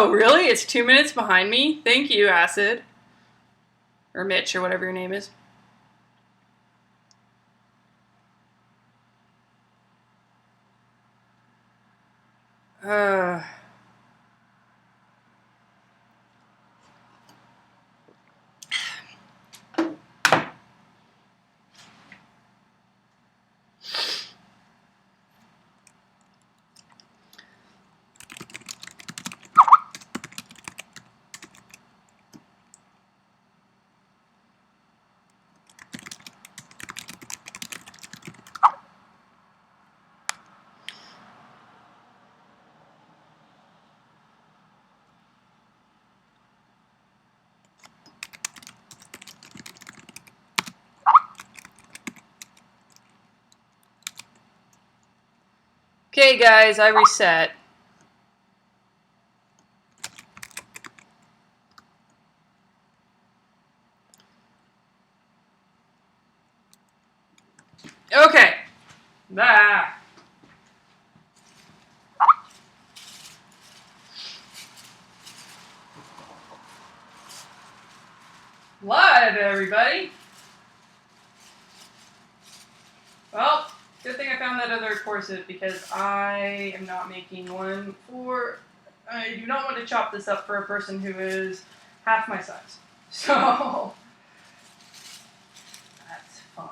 Oh, really? It's 2 minutes behind me? Thank you, Acid. Or Mitch, or whatever your name is. Uh... Okay, guys, I reset. Okay. Ah. Live, everybody. Well, good thing I found that other corset because I am not making one for... I do not want to chop this up for a person who is half my size. So, that's fine.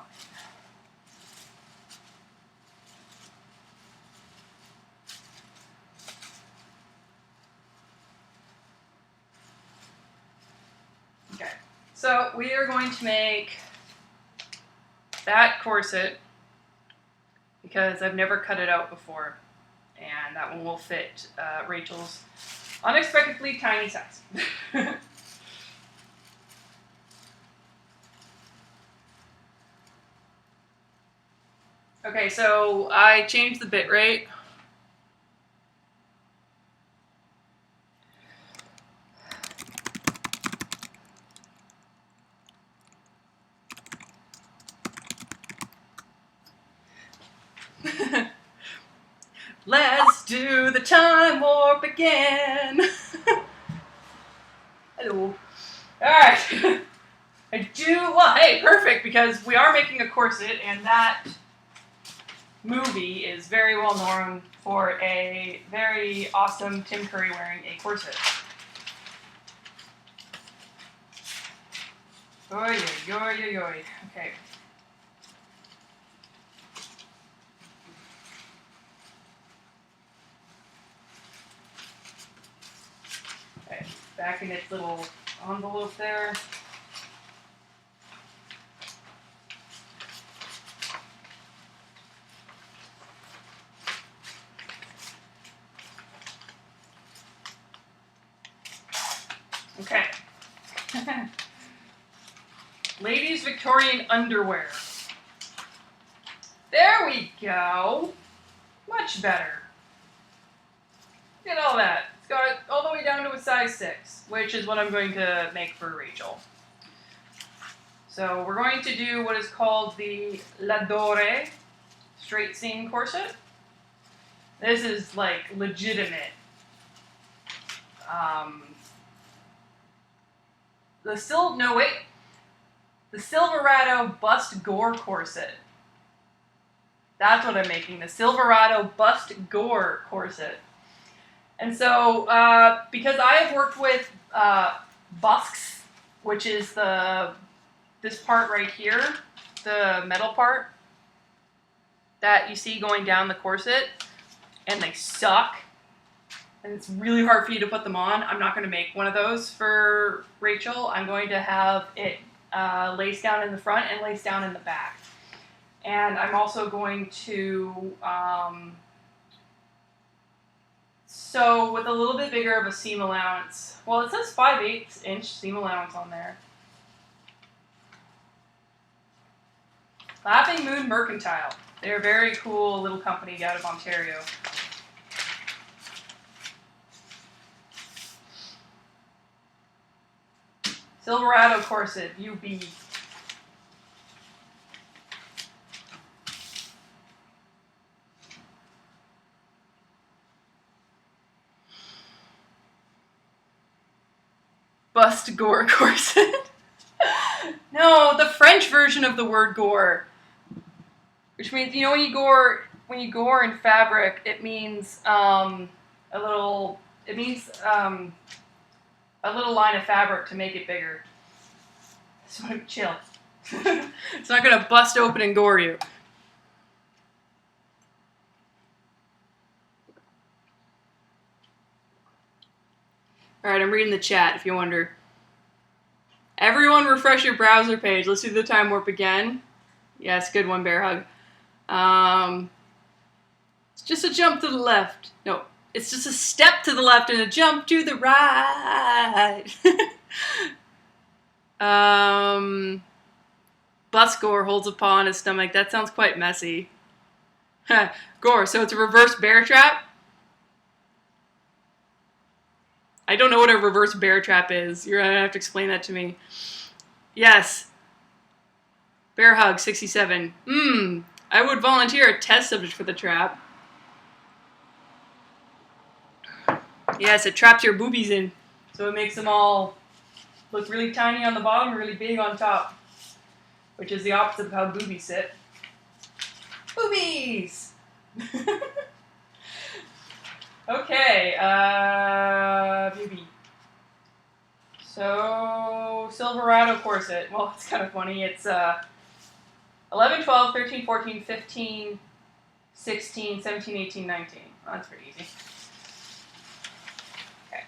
Okay, so we are going to make that corset because I've never cut it out before, and that one will fit Rachel's unexpectedly tiny size. Okay, so I changed the bit rate. Let's do the time warp again. Hello. Alright. Well, hey, perfect, because we are making a corset, and that movie is very well known for a very awesome Tim Curry wearing a corset. Oy, oy, oy, oy. Okay. Okay, back in its little envelope there. Okay. Ladies Victorian underwear. There we go. Much better. Look at all that. It's got it all the way down to a size 6, which is what I'm going to make for Rachel. So we're going to do what is called the L'Adore straight seam corset. This is like legitimate. The Silverado bust gore corset. That's what I'm making, the Silverado bust gore corset. And so, because I have worked with busks, which is this part right here, the metal part that you see going down the corset, and they suck, and it's really hard for you to put them on. I'm not going to make one of those for Rachel. I'm going to have it laced down in the front and laced down in the back. And I'm also going to sew with a little bit bigger of a seam allowance. Well, it says 5/8 inch seam allowance on there. Laughing Moon Mercantile. They're a very cool little company out of Ontario. Silverado corset, UB. bust gore corset. No, the French version of the word gore. Which means, you know, when you gore in fabric, it means a little line of fabric to make it bigger. So chill. It's not gonna bust open and gore you. Alright, I'm reading the chat if you wonder. Everyone refresh your browser page. Let's do the time warp again. Yes, good one, Bear Hug. It's just a jump to the left. No, it's just a step to the left and a jump to the right. Bus gore holds a paw on his stomach. That sounds quite messy. Gore, so it's a reverse bear trap? I don't know what a reverse bear trap is. You're gonna have to explain that to me. Yes. Bear Hug 67. I would volunteer a test subject for the trap. Yes, it traps your boobies in. So it makes them all look really tiny on the bottom, really big on top. Which is the opposite of how boobies sit. Boobies! Okay, boobie. So, Silverado corset. Well, it's kind of funny. It's 11, 12, 13, 14, 15, 16, 17, 18, 19. Oh, that's pretty easy. Okay.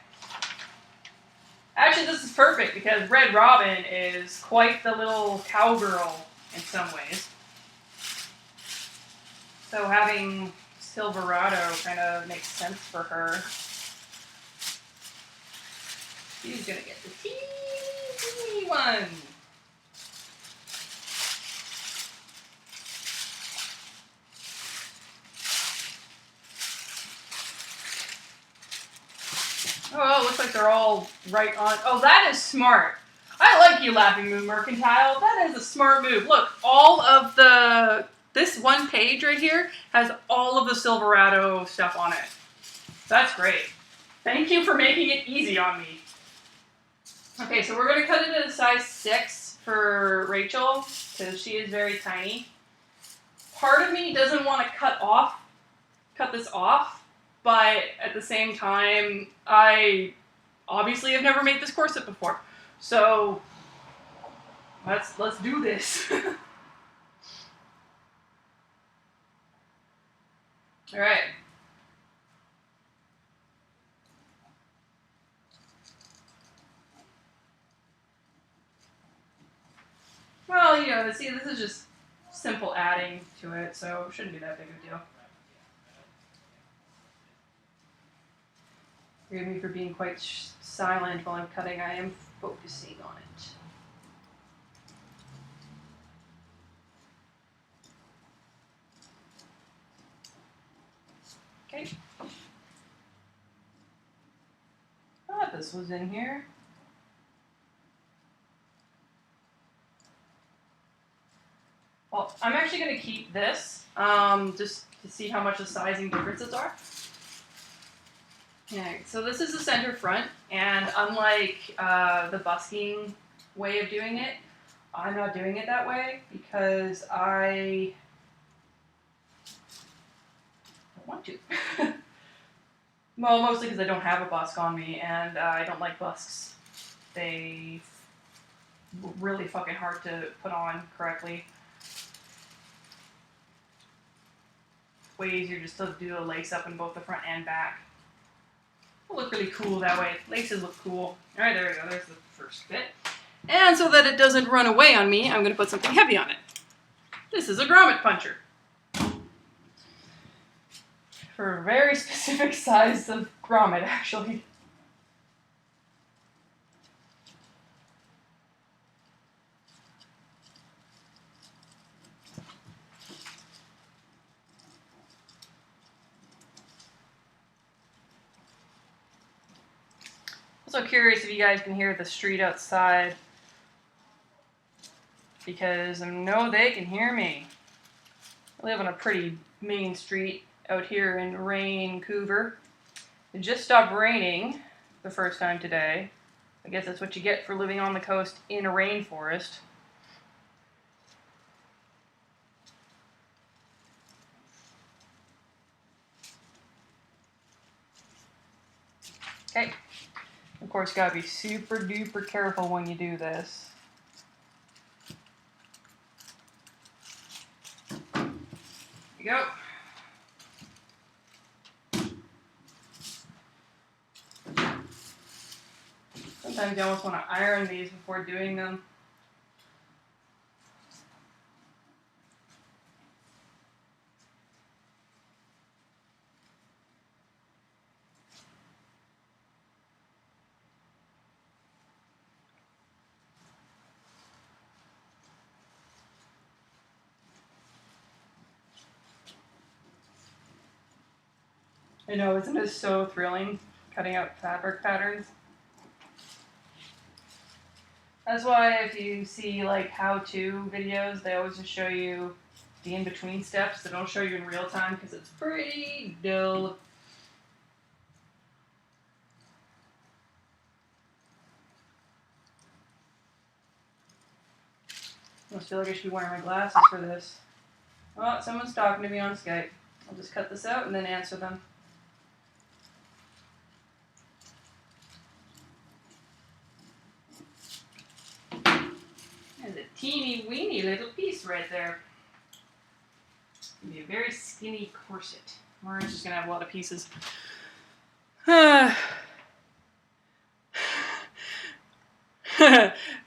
Actually, this is perfect because Red Robin is quite the little cowgirl in some ways. So having Silverado kind of makes sense for her. She's gonna get the teeny one. Oh, it looks like they're all right on. Oh, that is smart. I like you, Laughing Moon Mercantile. That is a smart move. Look, this one page right here has all of the Silverado stuff on it. That's great. Thank you for making it easy on me. Okay, so we're going to cut it at a size 6 for Rachel, because she is very tiny. Part of me doesn't want to cut this off, but at the same time, I obviously have never made this corset before. So, let's do this. All right. Well, you know, see, this is just simple adding to it, so it shouldn't be that big of a deal. Forgive me for being quite silent while I'm cutting. I am focusing on it. Okay. I thought this was in here. Well, I'm actually going to keep this, just to see how much the sizing differences are. Okay, so this is the center front, and unlike the busking way of doing it, I'm not doing it that way because I don't want to. Well, mostly because I don't have a busk on me, and I don't like busks. They really fucking hard to put on correctly. Way easier just to do a lace up in both the front and back. It'll look really cool that way. Laces look cool. Alright, there we go. There's the first bit. And so that it doesn't run away on me, I'm going to put something heavy on it. This is a grommet puncher. For a very specific size of grommet, actually. Also curious if you guys can hear the street outside, because I know they can hear me. I live on a pretty main street out here in Vancouver. It just stopped raining the first time today, I guess that's what you get for living on the coast in a rainforest. Okay. Of course, you gotta be super duper careful when you do this. There you go. Sometimes you almost want to iron these before doing them. I know, isn't it so thrilling cutting out fabric patterns? That's why if you see like how-to videos, they always just show you the in-between steps. They don't show you in real time because it's pretty dull. I almost feel like I should be wearing my glasses for this. Oh, someone's talking to me on Skype. I'll just cut this out and then answer them. There's a teeny weeny little piece right there. It's going to be a very skinny corset. We're just going to have a lot of pieces.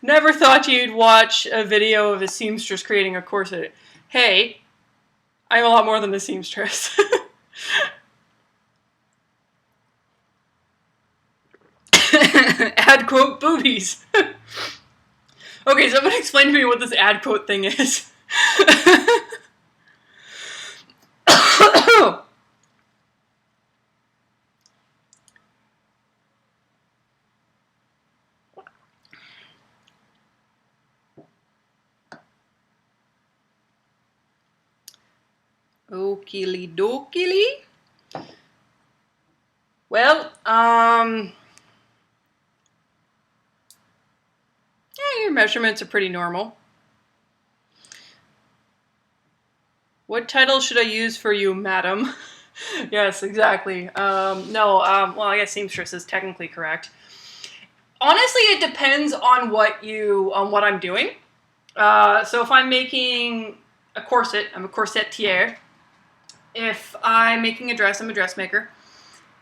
Never thought you'd watch a video of a seamstress creating a corset. Hey, I'm a lot more than a seamstress. Ad quote boobies. Okay, someone explain to me what this ad quote thing is. Okily dokily. Well, yeah, your measurements are pretty normal. What title should I use for you, madam? Yes, exactly. No, well, I guess seamstress is technically correct. Honestly, it depends on what I'm doing. So if I'm making a corset, I'm a corsetier. If I'm making a dress, I'm a dressmaker.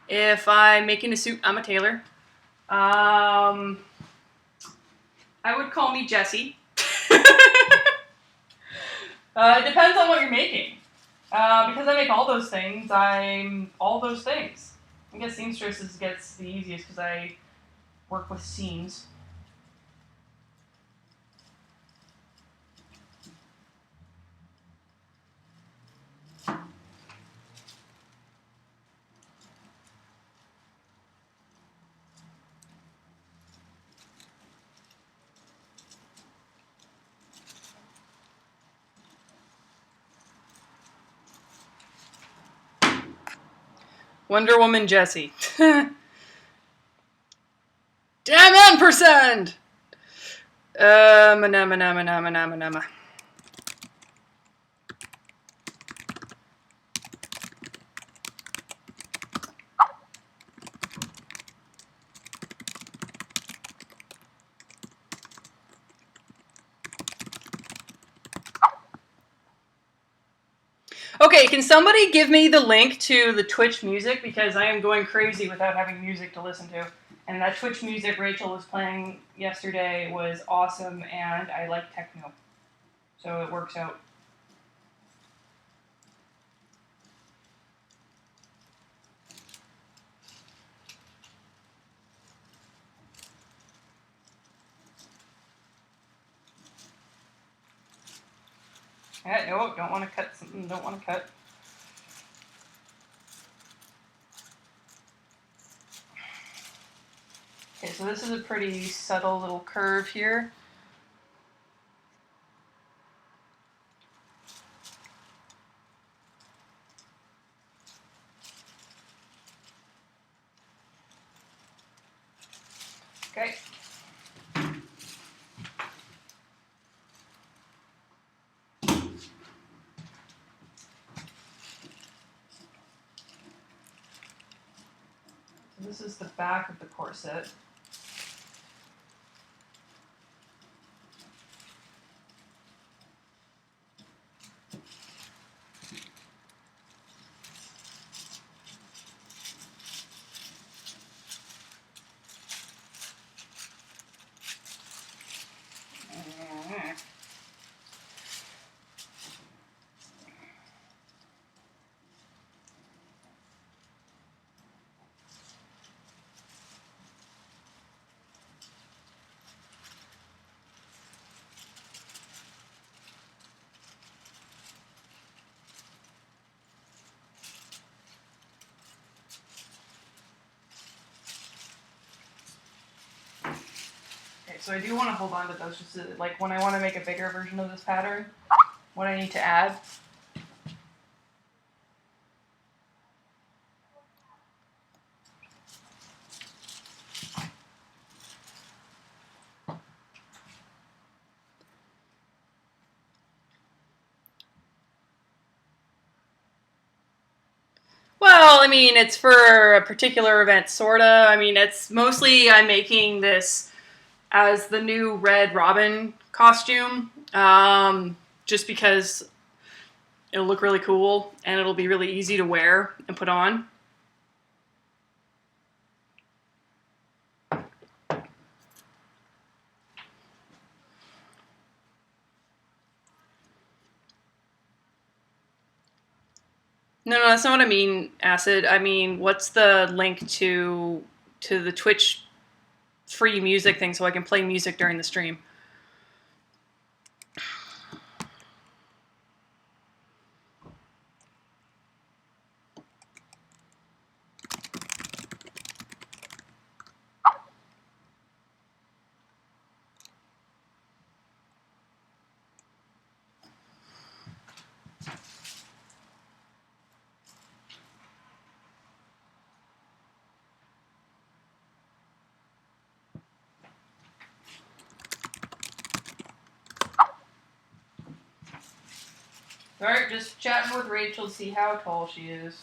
If I'm making a suit, I'm a tailor. I would call me Jessie. It depends on what you're making. Because I make all those things, I'm all those things. I guess seamstress gets the easiest because I work with seams. Wonder Woman Jessie. Damn ampersand! Manama. Okay, can somebody give me the link to the Twitch music? Because I am going crazy without having music to listen to. And that Twitch music Rachel was playing yesterday was awesome, and I like techno. So it works out. Yeah, no, don't want to cut something, don't want to cut. Okay, so this is a pretty subtle little curve here. Okay, This is the back of the corset. So I do want to hold on to those just to, like when I want to make a bigger version of this pattern, what I need to add. Well, I mean, it's for a particular event, sorta. I mean, it's mostly I'm making this as the new Red Robin costume, just because it'll look really cool and it'll be really easy to wear and put on. No, that's not what I mean, Acid. I mean, what's the link to the Twitch free music thing so I can play music during the stream? Alright, just chatting with Rachel to see how tall she is.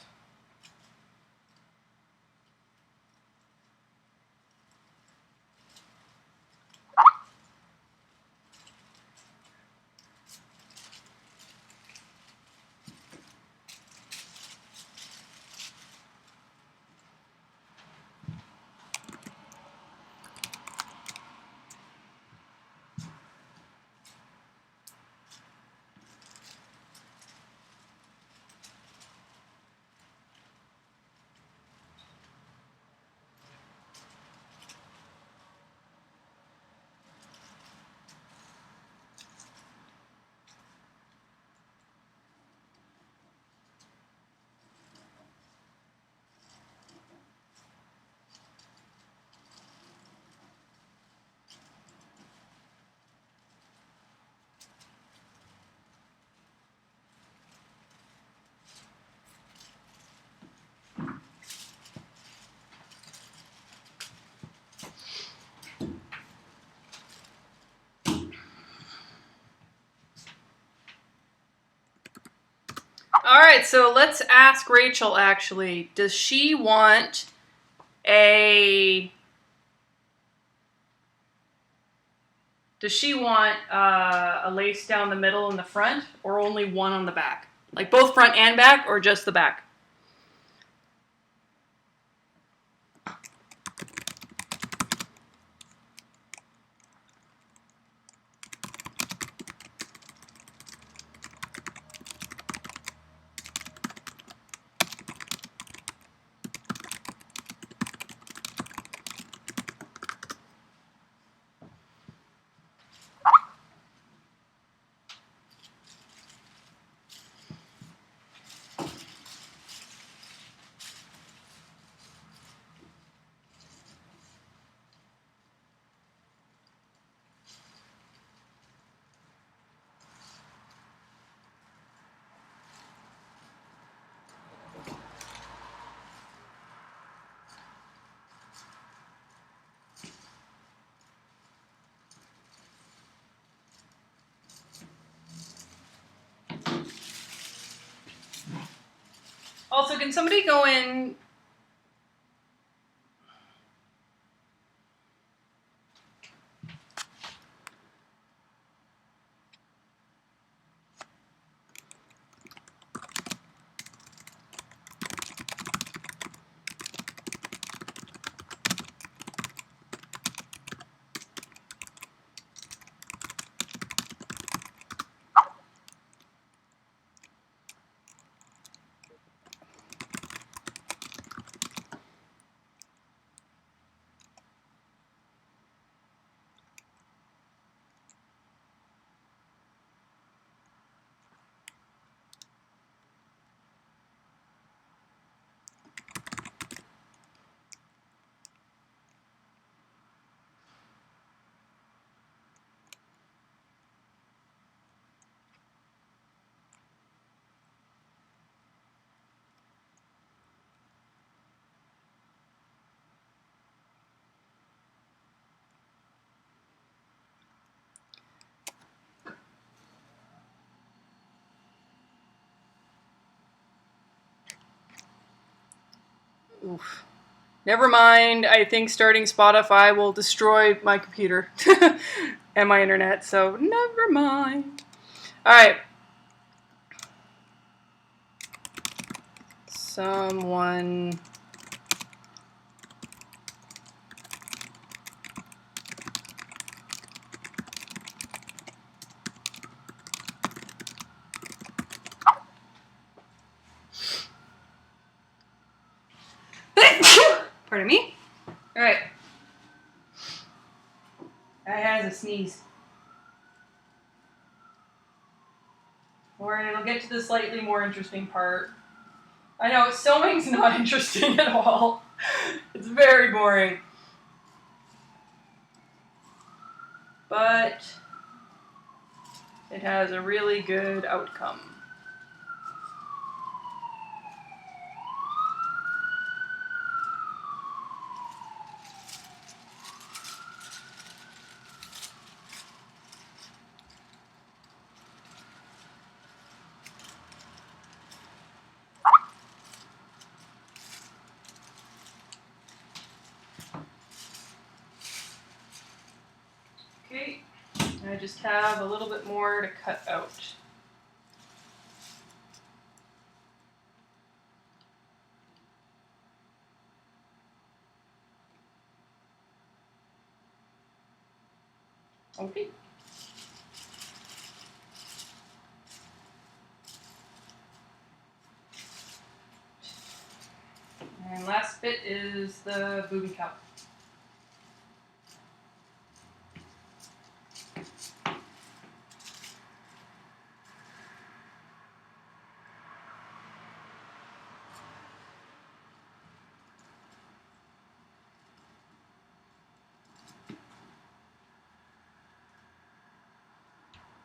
Alright, so let's ask Rachel actually. Does she want a lace down the middle and the front, or only one on the back? Like both front and back, or just the back? Also, can somebody go in Oof. Never mind. I think starting Spotify will destroy my computer and my internet, so never mind. Alright. Someone... Pardon me. Alright. That has a sneeze. Alright, it'll get to the slightly more interesting part. I know, sewing's not interesting at all. It's very boring. But it has a really good outcome. Okay, I just have a little bit more to cut out. Okay. And last bit is the booby cup.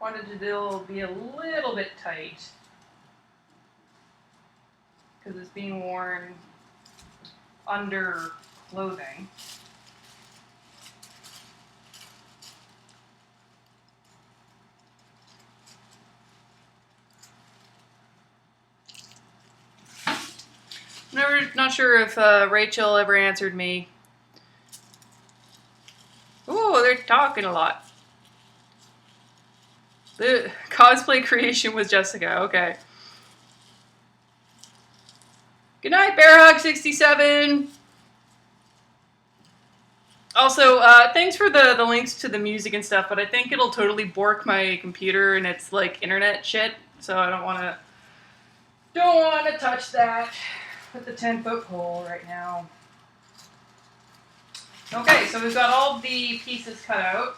Wanted to be a little bit tight because it's being worn under clothing. Not sure if Rachel ever answered me. Oh, they're talking a lot. The cosplay creation was Jessica. Okay. Good night, Bearhug67. Also, thanks for the links to the music and stuff, but I think it'll totally bork my computer and it's like internet shit, so I don't want to touch that with the 10-foot pole right now. Okay, so we've got all the pieces cut out,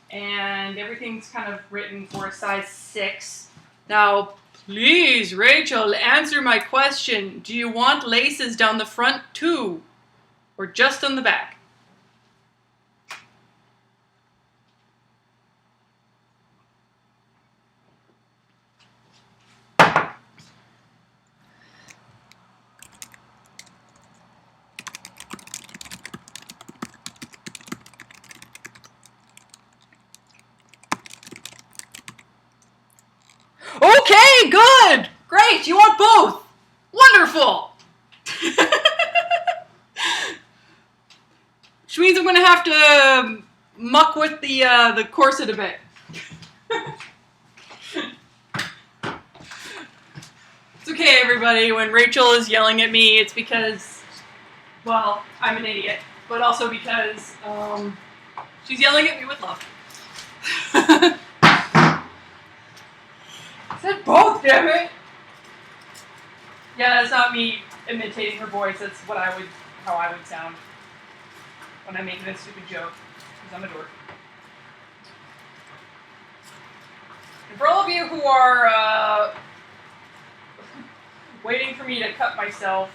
and everything's kind of written for a size 6. Now, please, Rachel, answer my question. Do you want laces down the front too, or just on the back? Okay, good! Great, you want both! Wonderful! Which means I'm gonna have to muck with the corset a bit. It's okay, everybody. When Rachel is yelling at me, it's because, well, I'm an idiot, but also because she's yelling at me with love. I said both, damn it! Yeah, that's not me imitating her voice. That's how I would sound when I'm making a stupid joke, because I'm a dork. And for all of you who are waiting for me to cut myself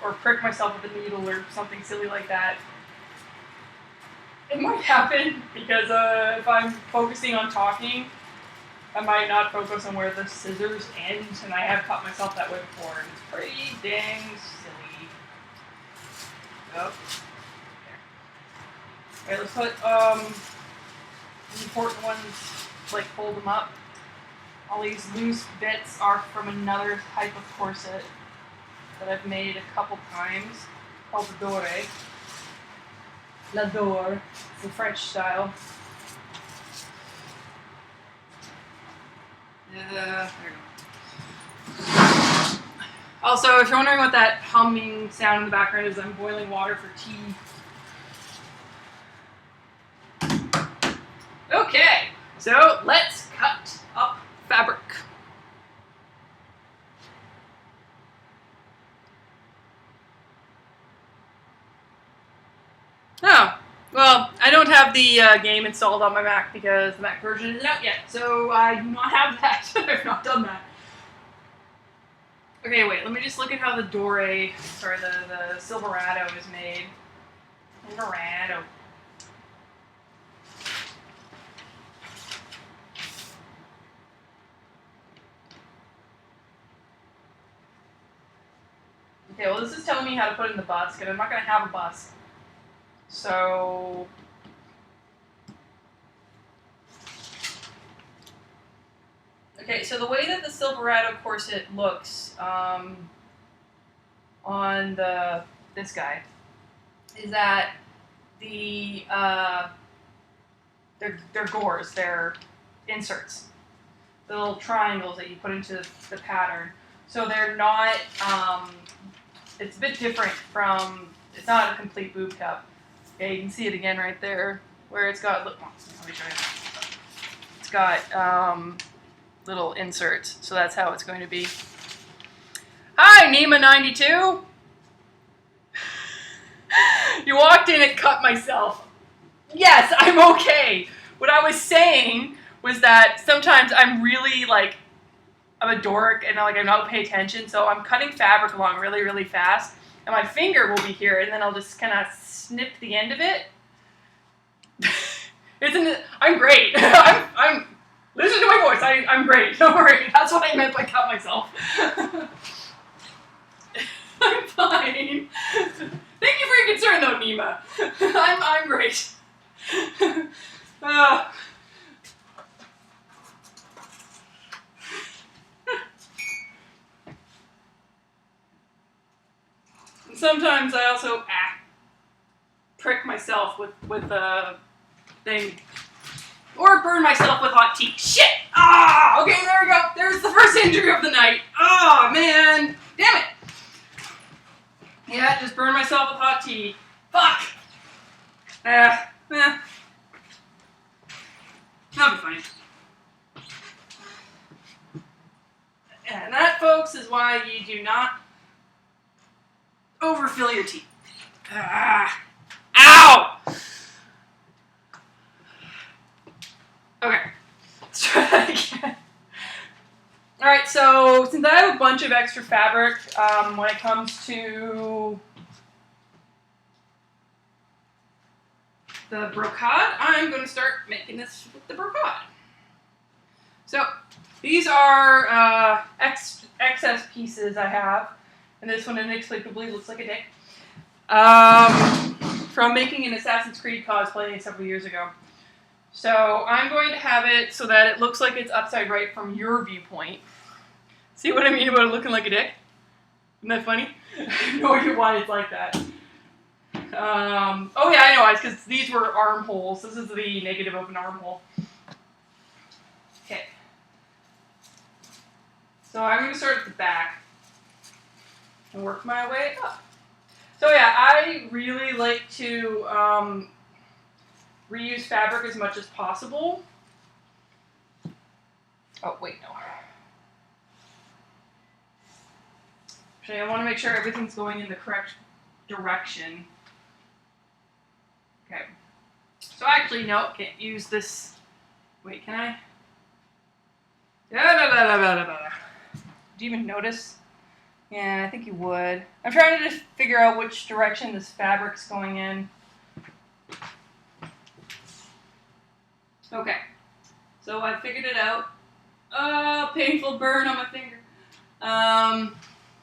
or prick myself with a needle or something silly like that, it might happen because if I'm focusing on talking, I might not focus on where the scissors end, and I have cut myself that way before, and it's pretty dang silly. Oh. There. Alright, let's put the important ones, like fold them up. All these loose bits are from another type of corset that I've made a couple times called the Dore. La Dore. It's the French style. There we go. Also, if you're wondering what that humming sound in the background is, I'm boiling water for tea. Okay, so let's cut up fabric. Oh, well, I don't have the game installed on my Mac because the Mac version isn't out yet, so I do not have that. I've not done that. Okay, wait, let me just look at how the the Silverado is made. Silverado. Okay, well this is telling me how to put in the bust, and I'm not going to have a bust. So... Okay, so the way that the Silverado corset looks on this guy is that they're gores, they're inserts, the little triangles that you put into the pattern. So they're not, it's a bit different from, it's not a complete boob cup. Okay, you can see it again right there, where it's got, look, let me show you. It's got little inserts, so that's how it's going to be. Hi, Nima92! You walked in and cut myself. Yes, I'm okay. What I was saying was that sometimes I'm really like, I'm a dork and I don't pay attention, so I'm cutting fabric along really, really fast, and my finger will be here, and then I'll just kind of snip the end of it. I'm great. I'm listen to my voice. I'm great. Don't worry. That's what I meant by cut myself. I'm fine. Thank you for your concern, though, Nima. I'm great. Sometimes I also prick myself with a thing, or burn myself with hot tea. Shit! Ah! Okay, there we go. There's the first injury of the night. Oh man, damn it! Yeah, just burn myself with hot tea. Fuck. That'll be fine. And that, folks, is why you do not overfill your tea. Ow! Okay, let's try that again. Alright, so since I have a bunch of extra fabric, when it comes to the brocade, I'm going to start making this with the brocade. So, these are excess pieces I have, and this one inexplicably looks like a dick, from making an Assassin's Creed cosplay several years ago. So I'm going to have it so that it looks like it's upside right from your viewpoint. See what I mean about it looking like a dick? Isn't that funny? I have no idea why it's like that. Oh yeah, I know, it's because these were armholes. This is the negative of an armhole. Okay. So I'm going to start at the back and work my way up. So yeah, I really like to reuse fabric as much as possible. Oh, wait, no. Actually, I want to make sure everything's going in the correct direction. Okay. So actually, no, can't use this. Wait, can I? Do you even notice? Yeah, I think you would. I'm trying to just figure out which direction this fabric's going in. Okay, so I figured it out. Oh, painful burn on my finger.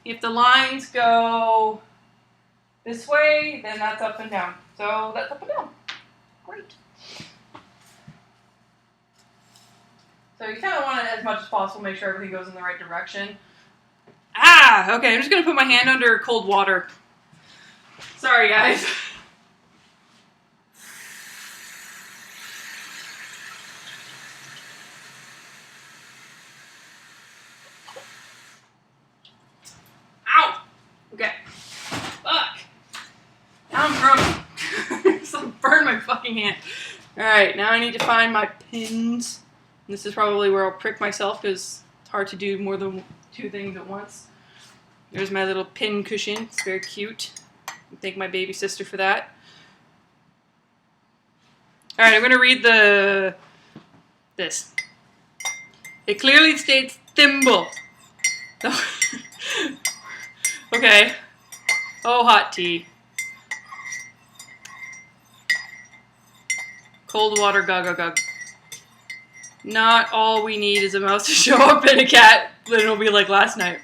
If the lines go this way, then that's up and down. So that's up and down. Great. So you kind of want to, as much as possible, make sure everything goes in the right direction. Ah! Okay, I'm just gonna put my hand under cold water. Sorry, guys. Ow! Okay. Fuck. Now I'm grumpy. So I burned my fucking hand. Alright, now I need to find my pins. And this is probably where I'll prick myself because it's hard to do more than 2 things at once. There's my little pin cushion. It's very cute. Thank my baby sister for that. Alright, I'm going to read this. It clearly states thimble. No. Okay. Oh, hot tea. Cold water, gug. Not all we need is a mouse to show up and a cat. Then it'll be like last night.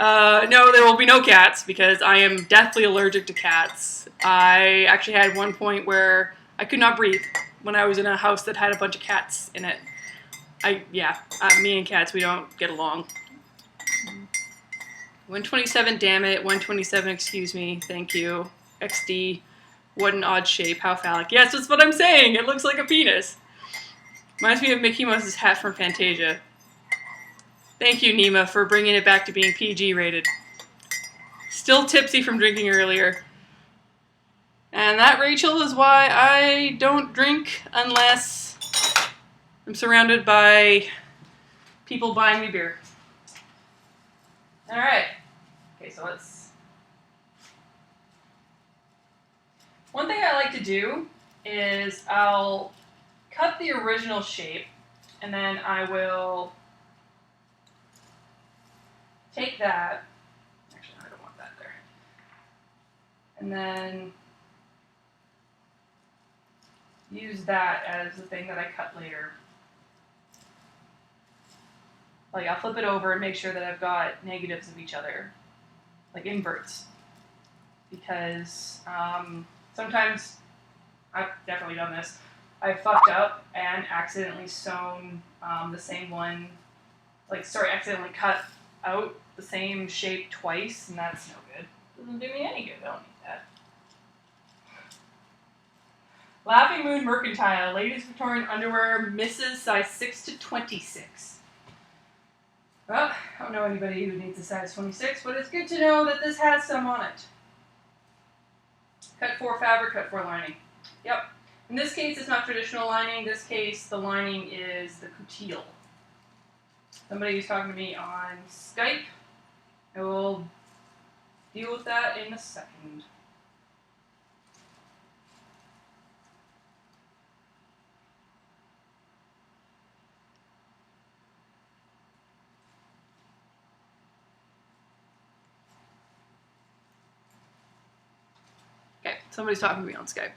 No, there will be no cats because I am deathly allergic to cats. I actually had one point where I could not breathe when I was in a house that had a bunch of cats in it. Me and cats, we don't get along. 127, damn it. 127, excuse me. Thank you. XD. What an odd shape. How phallic. Yes, that's what I'm saying. It looks like a penis. Reminds me of Mickey Mouse's hat from Fantasia. Thank you, Nima, for bringing it back to being PG rated. Still tipsy from drinking earlier. And that, Rachel, is why I don't drink unless I'm surrounded by people buying me beer. Alright. Okay, so let's... One thing I like to do is I'll cut the original shape and then I will take that. Actually, I don't want that there. And then use that as the thing that I cut later. Like, I'll flip it over and make sure that I've got negatives of each other, like inverts. Because sometimes, I've definitely done this, I fucked up and accidentally sewn the same one, accidentally cut out the same shape twice, and that's no good. Doesn't do me any good, I don't need that. Laughing Moon Mercantile, ladies Victorian underwear, misses size 6 to 26. Well, I don't know anybody who needs a size 26, but it's good to know that this has some on it. Cut 4 fabric, cut 4 lining. Yep. In this case, it's not traditional lining. In this case, the lining is the coutil. Somebody who's talking to me on Skype. I will deal with that in a second. Okay, somebody's talking to me on Skype.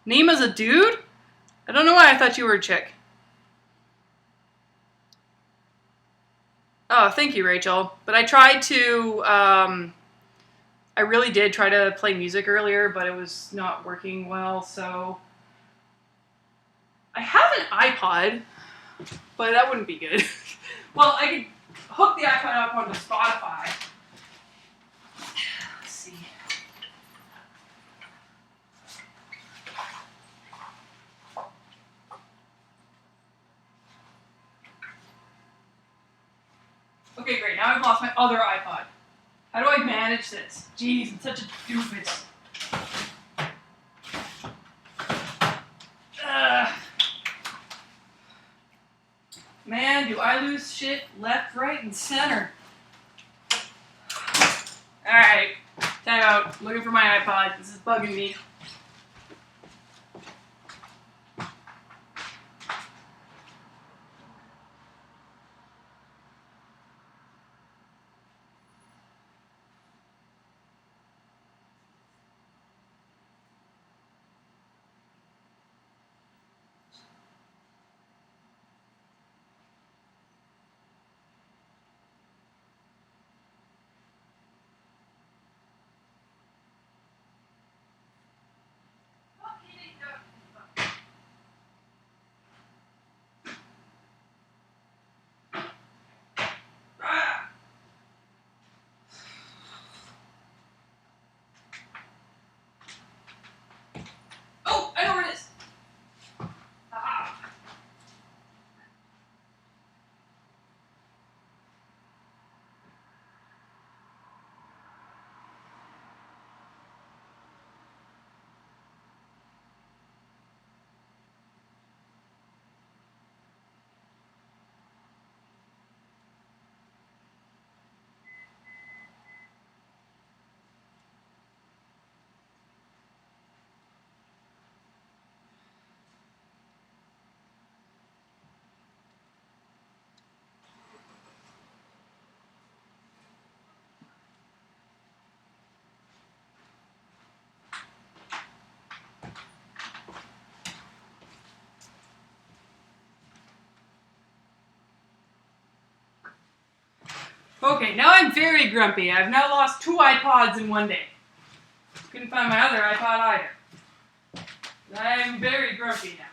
Nima's a dude? I don't know why I thought you were a chick. Oh, thank you, Rachel. But I tried to, I really did try to play music earlier, but it was not working well, so... I have an iPod, but that wouldn't be good. Well, I could hook the iPod up onto Spotify. Let's see. Okay, great. Now I've lost my other iPod. How do I manage this? Jeez, I'm such a doofus. Man, do I lose shit left, right, and center. Alright, time out. Looking for my iPod. This is bugging me. Okay, now I'm very grumpy. I've now lost 2 iPods in one day. Couldn't find my other iPod either. I'm very grumpy now.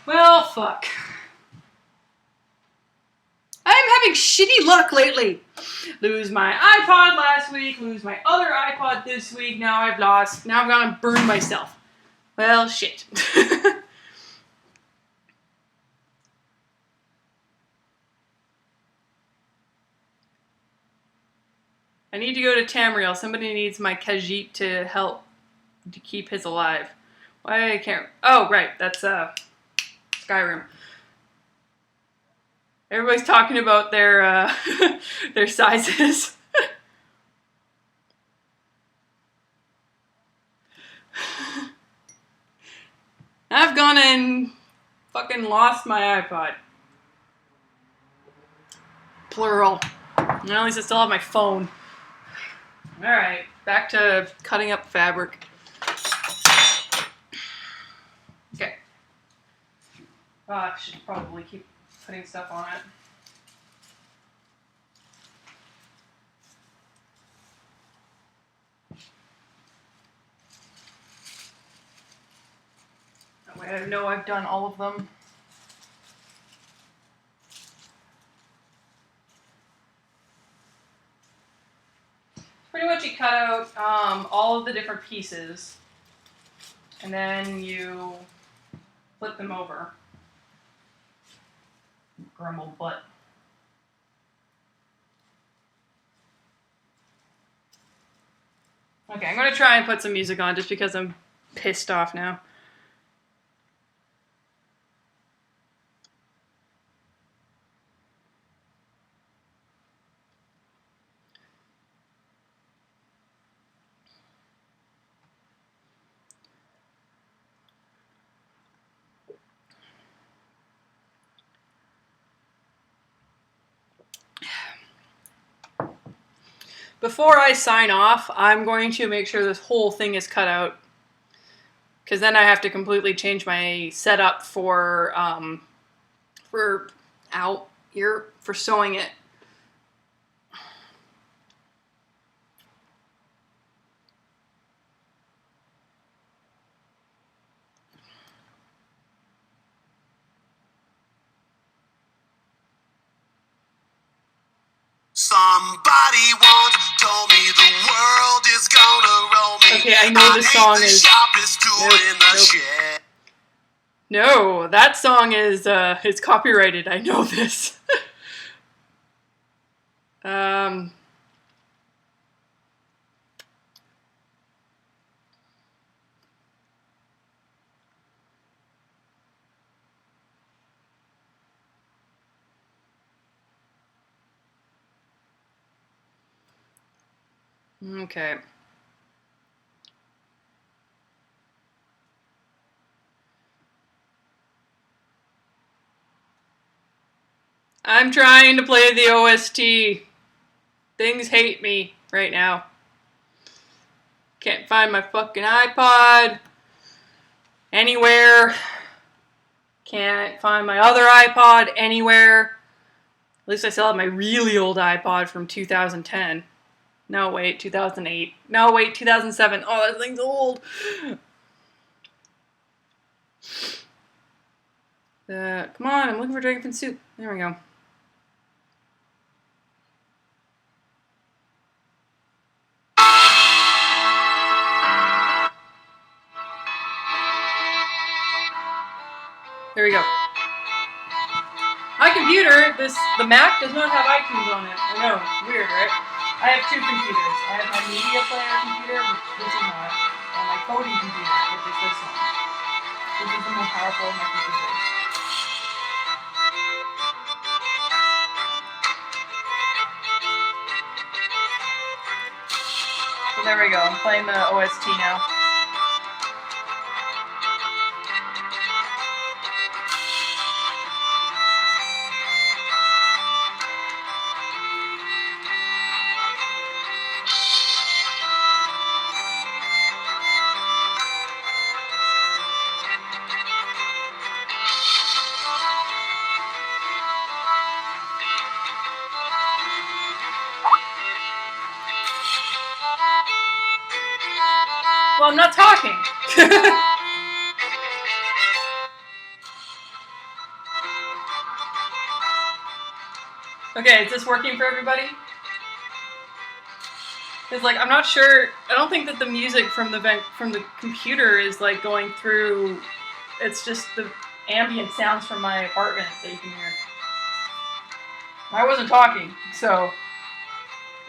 Well, fuck. I'm having shitty luck lately. Lose my iPod last week, lose my other iPod this week, now I've lost, now I'm gonna burn myself. Well, shit. I need to go to Tamriel. Somebody needs my Khajiit to help to keep his alive. Why I can't... Oh, right. That's GRiMM. Everybody's talking about their their sizes. I've gone and fucking lost my iPod. Plural. And at least I still have my phone. Alright, back to cutting up fabric. Okay. I should probably keep putting stuff on it. That way I know I've done all of them. Pretty much you cut out all of the different pieces and then you flip them over. Grumble butt. Okay, I'm gonna try and put some music on just because I'm pissed off now. Before I sign off, I'm going to make sure this whole thing is cut out. Because then I have to completely change my setup for sewing it. Somebody once told me the world is gonna roll me. Okay, I know this song is... No, that song is copyrighted. I know this. Okay. I'm trying to play the OST. Things hate me right now. Can't find my fucking iPod anywhere. Can't find my other iPod anywhere. At least I still have my really old iPod from 2010. No, wait, 2008. No, wait, 2007. Oh, that thing's old. Come on, I'm looking for dragonfin soup. There we go. There we go. My computer, the Mac does not have iTunes on it. I know, weird, right? I have two computers. I have my media player computer, which this is not, and my coding computer, which is this one. This is the most powerful of my computers. So there we go. I'm playing the OST now. Well, I'm not talking. Okay, is this working for everybody? Because like I'm not sure. I don't think that the music from the computer is like going through. It's just the ambient sounds from my apartment that you can hear. I wasn't talking, so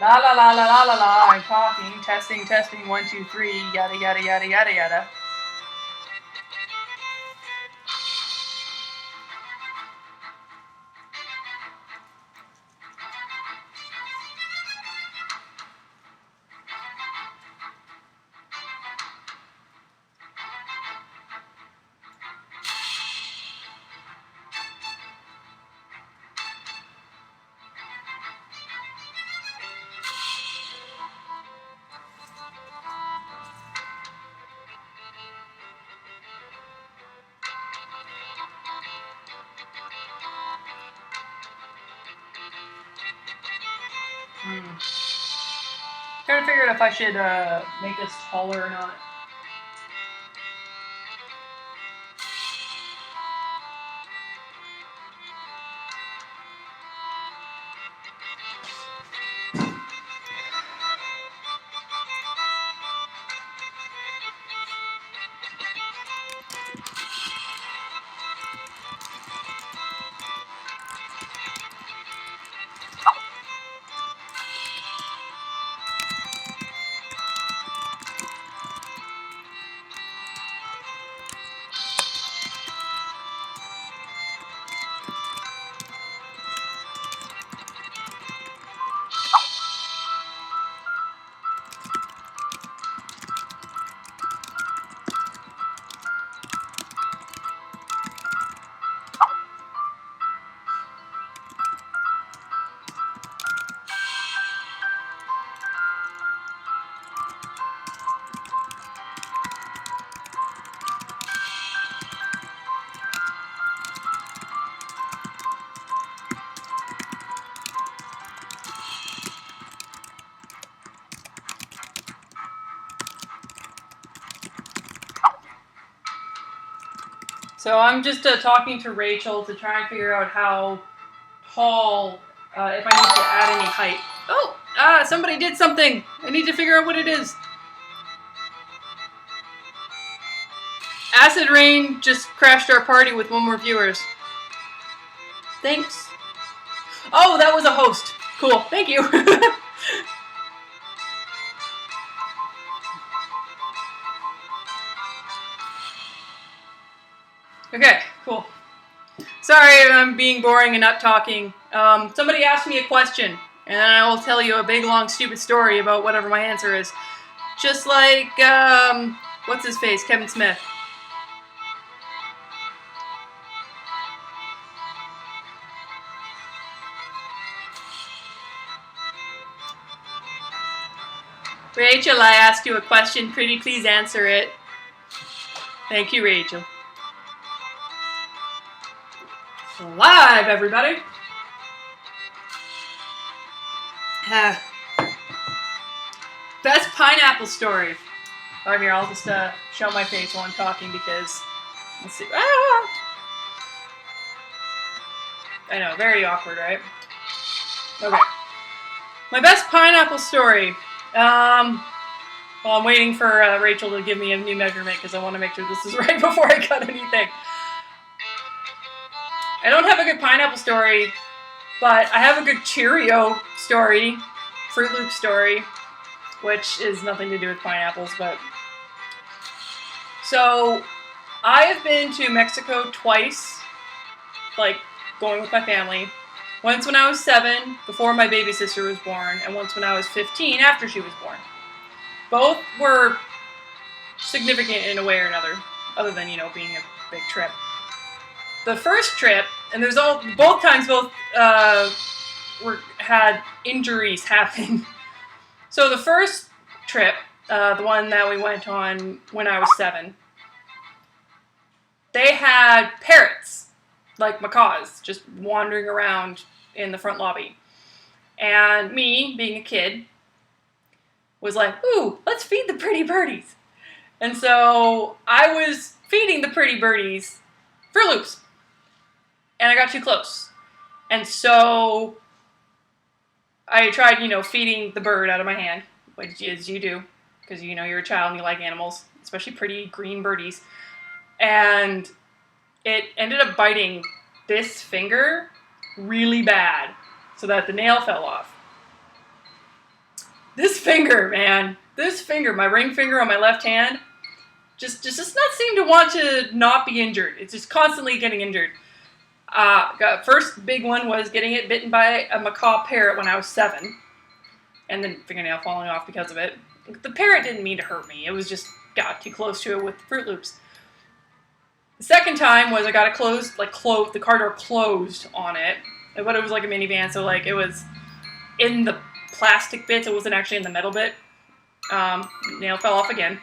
la la la la la la la. I'm talking. Testing, testing. 1, 2, 3. Yada yada yada yada yada. Trying to figure out if I should make this taller or not. So I'm just talking to Rachel to try and figure out how tall, if I need to add any height. Oh, somebody did something. I need to figure out what it is. Acid Rain just crashed our party with 1 more viewers. Thanks. Oh, that was a host. Cool. Thank you. Okay, cool. Sorry I'm being boring and not talking. Somebody asked me a question, and I will tell you a big, long, stupid story about whatever my answer is. Just like, what's his face? Kevin Smith. Rachel, I asked you a question. Pretty please answer it. Thank you, Rachel. Live, everybody. Best pineapple story. Oh, here, I'll just show my face while I'm talking because, let's see. Ah! I know, very awkward, right? Okay. My best pineapple story. Well, I'm waiting for Rachel to give me a new measurement because I want to make sure this is right before I cut anything. I don't have a good pineapple story, but I have a good Cheerio story. Fruit Loop story, which is nothing to do with pineapples, but... So, I have been to Mexico twice, like, going with my family. Once when I was 7, before my baby sister was born, and once when I was 15, after she was born. Both were significant in a way or another, other than, you know, being a big trip. The first trip, and both times had injuries happen. So the first trip, the one that we went on when I was 7, they had parrots, like macaws, just wandering around in the front lobby. And me, being a kid, was like, ooh, let's feed the pretty birdies. And so I was feeding the pretty birdies Fruit Loops. And I got too close. And so I tried, you know, feeding the bird out of my hand, which is you do, because, you know, you're a child and you like animals, especially pretty green birdies. And it ended up biting this finger really bad, so that the nail fell off. This finger, man, my ring finger on my left hand, just not seem to want to not be injured. It's just constantly getting injured. First big one was getting it bitten by a macaw parrot when I was 7, and then fingernail falling off because of it. The parrot didn't mean to hurt me. It was just got too close to it with the Fruit Loops. The second time was I got it closed, the car door closed on it, but it was like a minivan, so like it was in the plastic bits. It wasn't actually in the metal bit. Nail fell off again.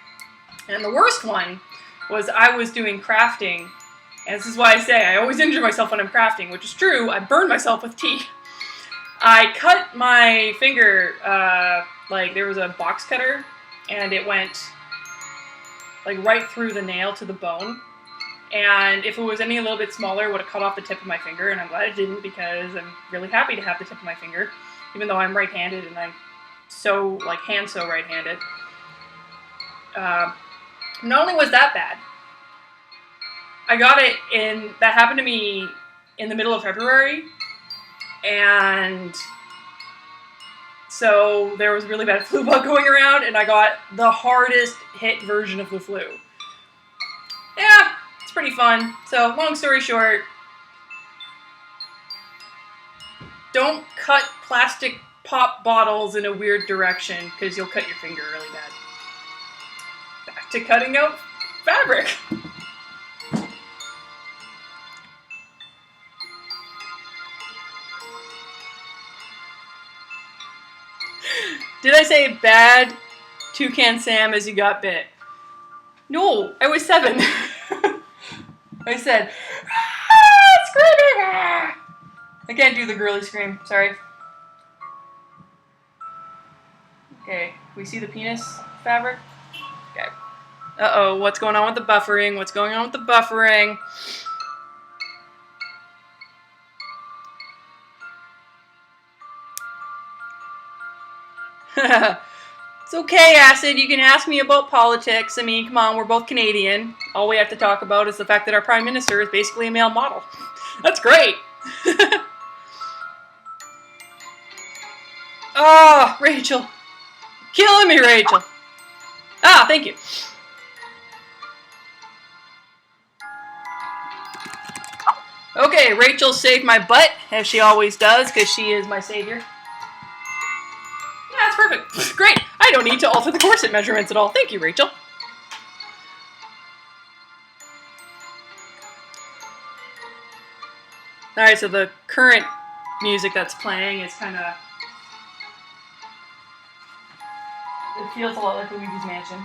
And the worst one was I was doing crafting, and this is why I say I always injure myself when I'm crafting, which is true. I burned myself with tea. I cut my finger, like there was a box cutter, and it went like right through the nail to the bone. And if it was any a little bit smaller, it would have cut off the tip of my finger, and I'm glad it didn't, because I'm really happy to have the tip of my finger, even though I'm right-handed and I'm so, like, hand-sew right-handed. Not only was that bad, I got it that happened to me in the middle of February, and so there was really bad flu bug going around, and I got the hardest hit version of the flu. Yeah, it's pretty fun. So, long story short, don't cut plastic pop bottles in a weird direction, because you'll cut your finger really bad. Back to cutting out fabric. Did I say bad Toucan Sam as you got bit? No, I was 7. I said, screaming! Ah! I can't do the girly scream, sorry. Okay, we see the penis fabric? Okay. Uh-oh, what's going on with the buffering? What's going on with the buffering? It's okay, Acid. You can ask me about politics. I mean, come on, we're both Canadian. All we have to talk about is the fact that our Prime Minister is basically a male model. That's great! Oh, Rachel. Killing me, Rachel. Ah, thank you. Okay, Rachel saved my butt, as she always does, because she is my savior. Yeah, that's perfect. Great. I don't need to alter the corset measurements at all. Thank you, Rachel. Alright, so the current music that's playing is kind of... It feels a lot like Luigi's Mansion.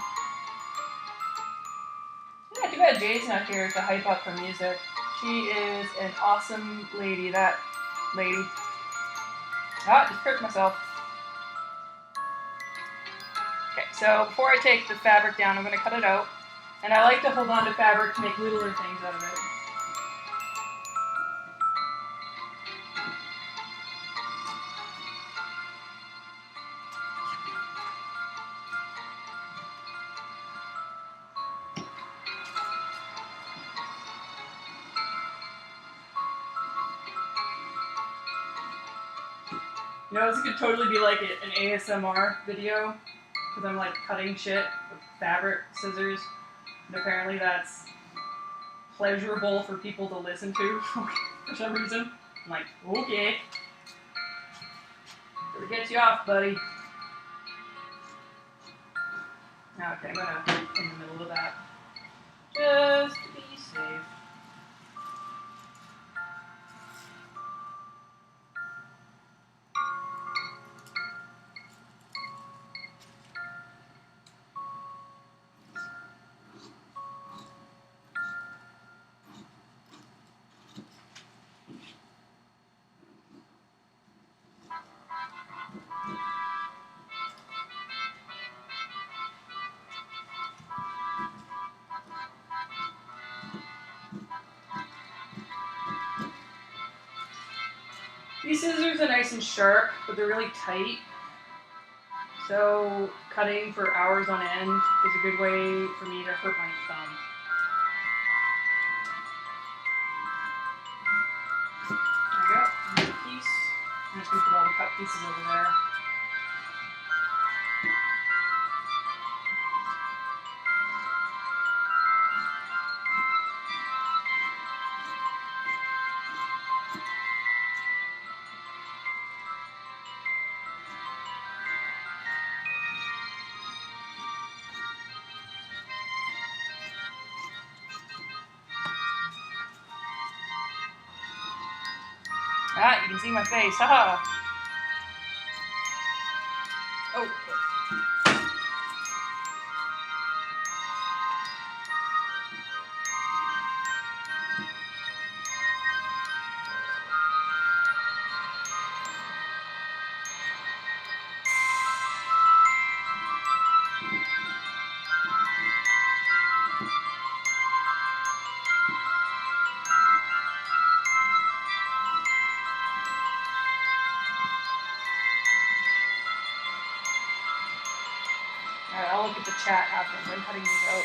Yeah, too bad Jay's not here to hype up her music. She is an awesome lady, that lady. Ah, just tripped myself. Okay, so before I take the fabric down, I'm going to cut it out. And I like to hold on to fabric to make littler things out of it. You know, this could totally be like an ASMR video, because I'm like cutting shit with fabric scissors, and apparently that's pleasurable for people to listen to for some reason. I'm like, okay. Better get you off, buddy. Okay, I'm gonna in the middle of that. Just to be safe. These scissors are nice and sharp, but they're really tight. So cutting for hours on end is a good way for me to hurt my thumb. There we go. Another piece. I'm just going to put all the cut pieces over there. Ah, you can see my face, haha. Oh. Alright, I'll look at the chat after I'm done cutting these out.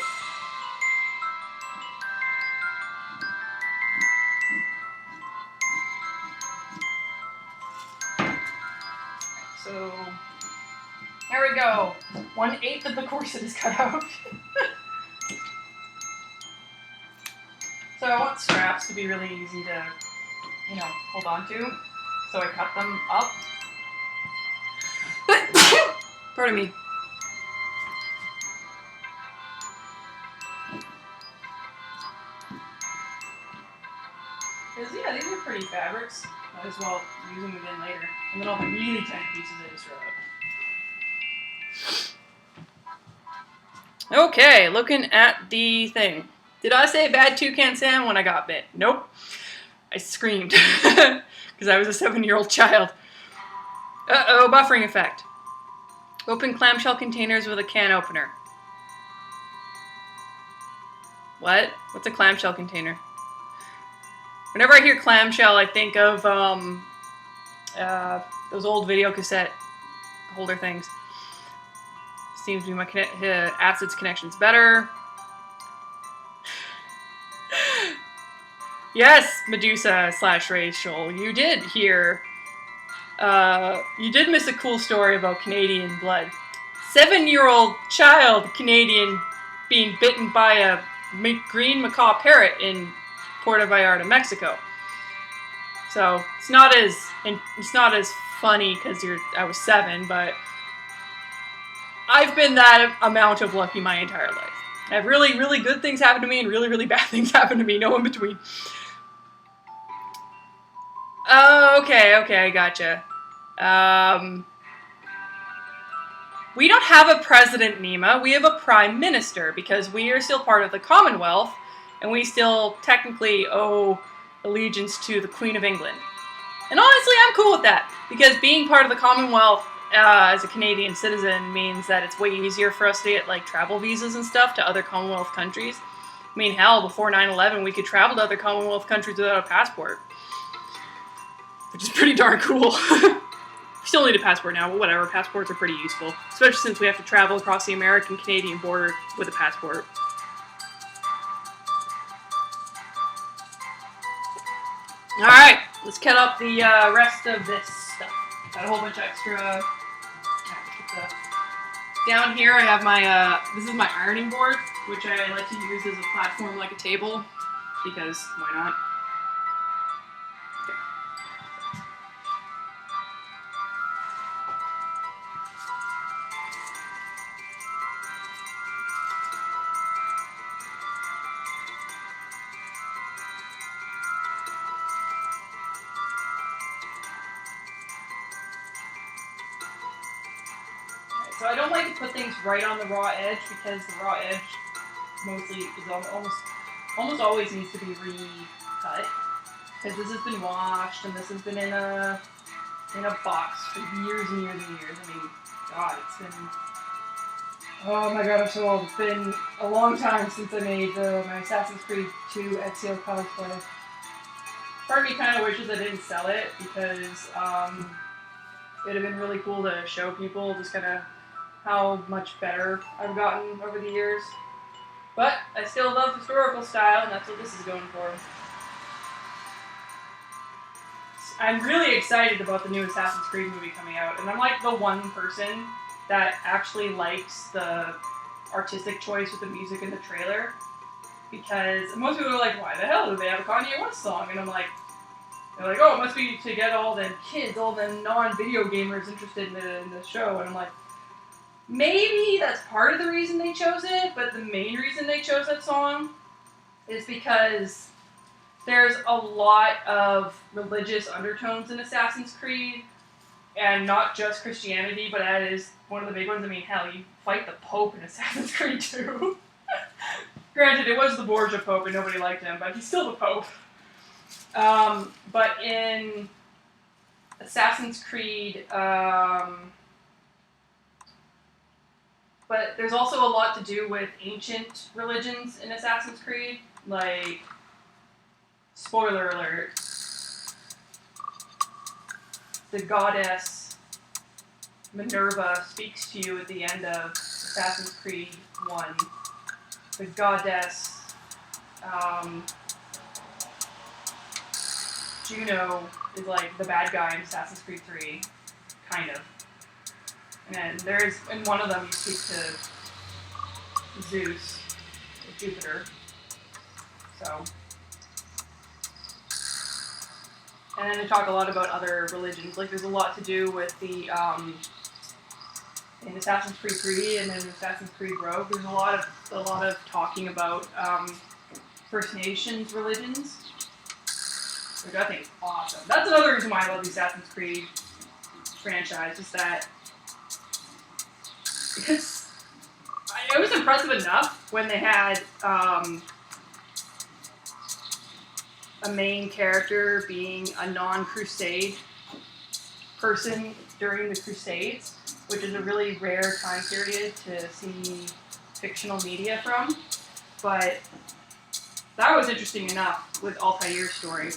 So, there we go. 1/8 of the corset is cut out. So I want straps to be really easy to, you know, hold on to. So I cut them up. Pardon me. Because, yeah, these are pretty fabrics. Might as well use them again later. And then all the really tiny pieces I just throw out. Okay, looking at the thing. Did I say bad toucan Sam when I got bit? Nope. I screamed. Because I was a 7-year-old child. Uh-oh, buffering effect. Open clamshell containers with a can opener. What? What's a clamshell container? Whenever I hear clamshell, I think of those old video cassette holder things. Seems to be my acids connection's better. Yes, Medusa / Rachel, you did hear. You did miss a cool story about Canadian blood. 7-year-old child Canadian being bitten by a green macaw parrot in Puerto Vallarta, Mexico. So it's not as funny because I was 7, but I've been that amount of lucky my entire life. I have really, really good things happen to me and really, really bad things happen to me. No in between. Oh, okay, I gotcha. We don't have a president, Nima. We have a prime minister because we are still part of the Commonwealth and we still technically owe allegiance to the Queen of England. And honestly, I'm cool with that because being part of the Commonwealth as a Canadian citizen means that it's way easier for us to get like travel visas and stuff to other Commonwealth countries. I mean, hell, before 9/11, we could travel to other Commonwealth countries without a passport, which is pretty darn cool. We still need a passport now, but whatever, passports are pretty useful, especially since we have to travel across the American-Canadian border with a passport. Alright, let's cut up the rest of this stuff. Got a whole bunch of extra. Down here I have my, this is my ironing board, which I like to use as a platform like a table, because why not? So I don't like to put things right on the raw edge because the raw edge mostly is almost always needs to be recut because this has been washed and this has been in a box for years and years and years. I mean, God, it's been, oh my God, I'm so old. It's been a long time since I made my Assassin's Creed 2 Ezio cosplay. Part of me kind of wishes I didn't sell it because it'd have been really cool to show people just kind of how much better I've gotten over the years. But I still love historical style, and that's what this is going for. I'm really excited about the new Assassin's Creed movie coming out, and I'm like the one person that actually likes the artistic choice with the music in the trailer. Because most people are like, why the hell do they have a Kanye West song? And I'm like, they're like, oh, it must be to get all the kids, all the non-video gamers interested in the show. And I'm like, maybe that's part of the reason they chose it, but the main reason they chose that song is because there's a lot of religious undertones in Assassin's Creed, and not just Christianity, but that is one of the big ones. I mean, hell, you fight the Pope in Assassin's Creed 2. Granted, it was the Borgia Pope and nobody liked him, but he's still the Pope. But in Assassin's Creed, but there's also a lot to do with ancient religions in Assassin's Creed, like, spoiler alert, the goddess Minerva speaks to you at the end of Assassin's Creed 1. The goddess Juno is like the bad guy in Assassin's Creed 3, kind of. And there's, in one of them, you speak to Zeus, or Jupiter. So. And then they talk a lot about other religions. Like, there's a lot to do with the, in Assassin's Creed 3 and then Assassin's Creed Rogue, there's a lot of talking about First Nations religions, which I think is awesome. That's another reason why I love the Assassin's Creed franchise, is that because it was impressive enough when they had a main character being a non-Crusade person during the Crusades, which is a really rare time period to see fictional media from. But that was interesting enough with Altair's story.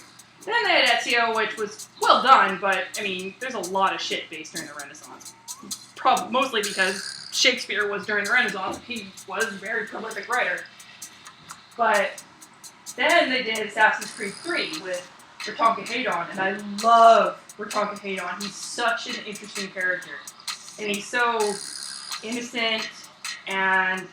Then they had Ezio, which was well done, but I mean, there's a lot of shit based during the Renaissance. Mostly because Shakespeare was during the Renaissance. He was a very prolific writer. But then they did Assassin's Creed 3 with Ratonka Hedon, and I love Ratonka Hedon. He's such an interesting character. And he's so innocent, and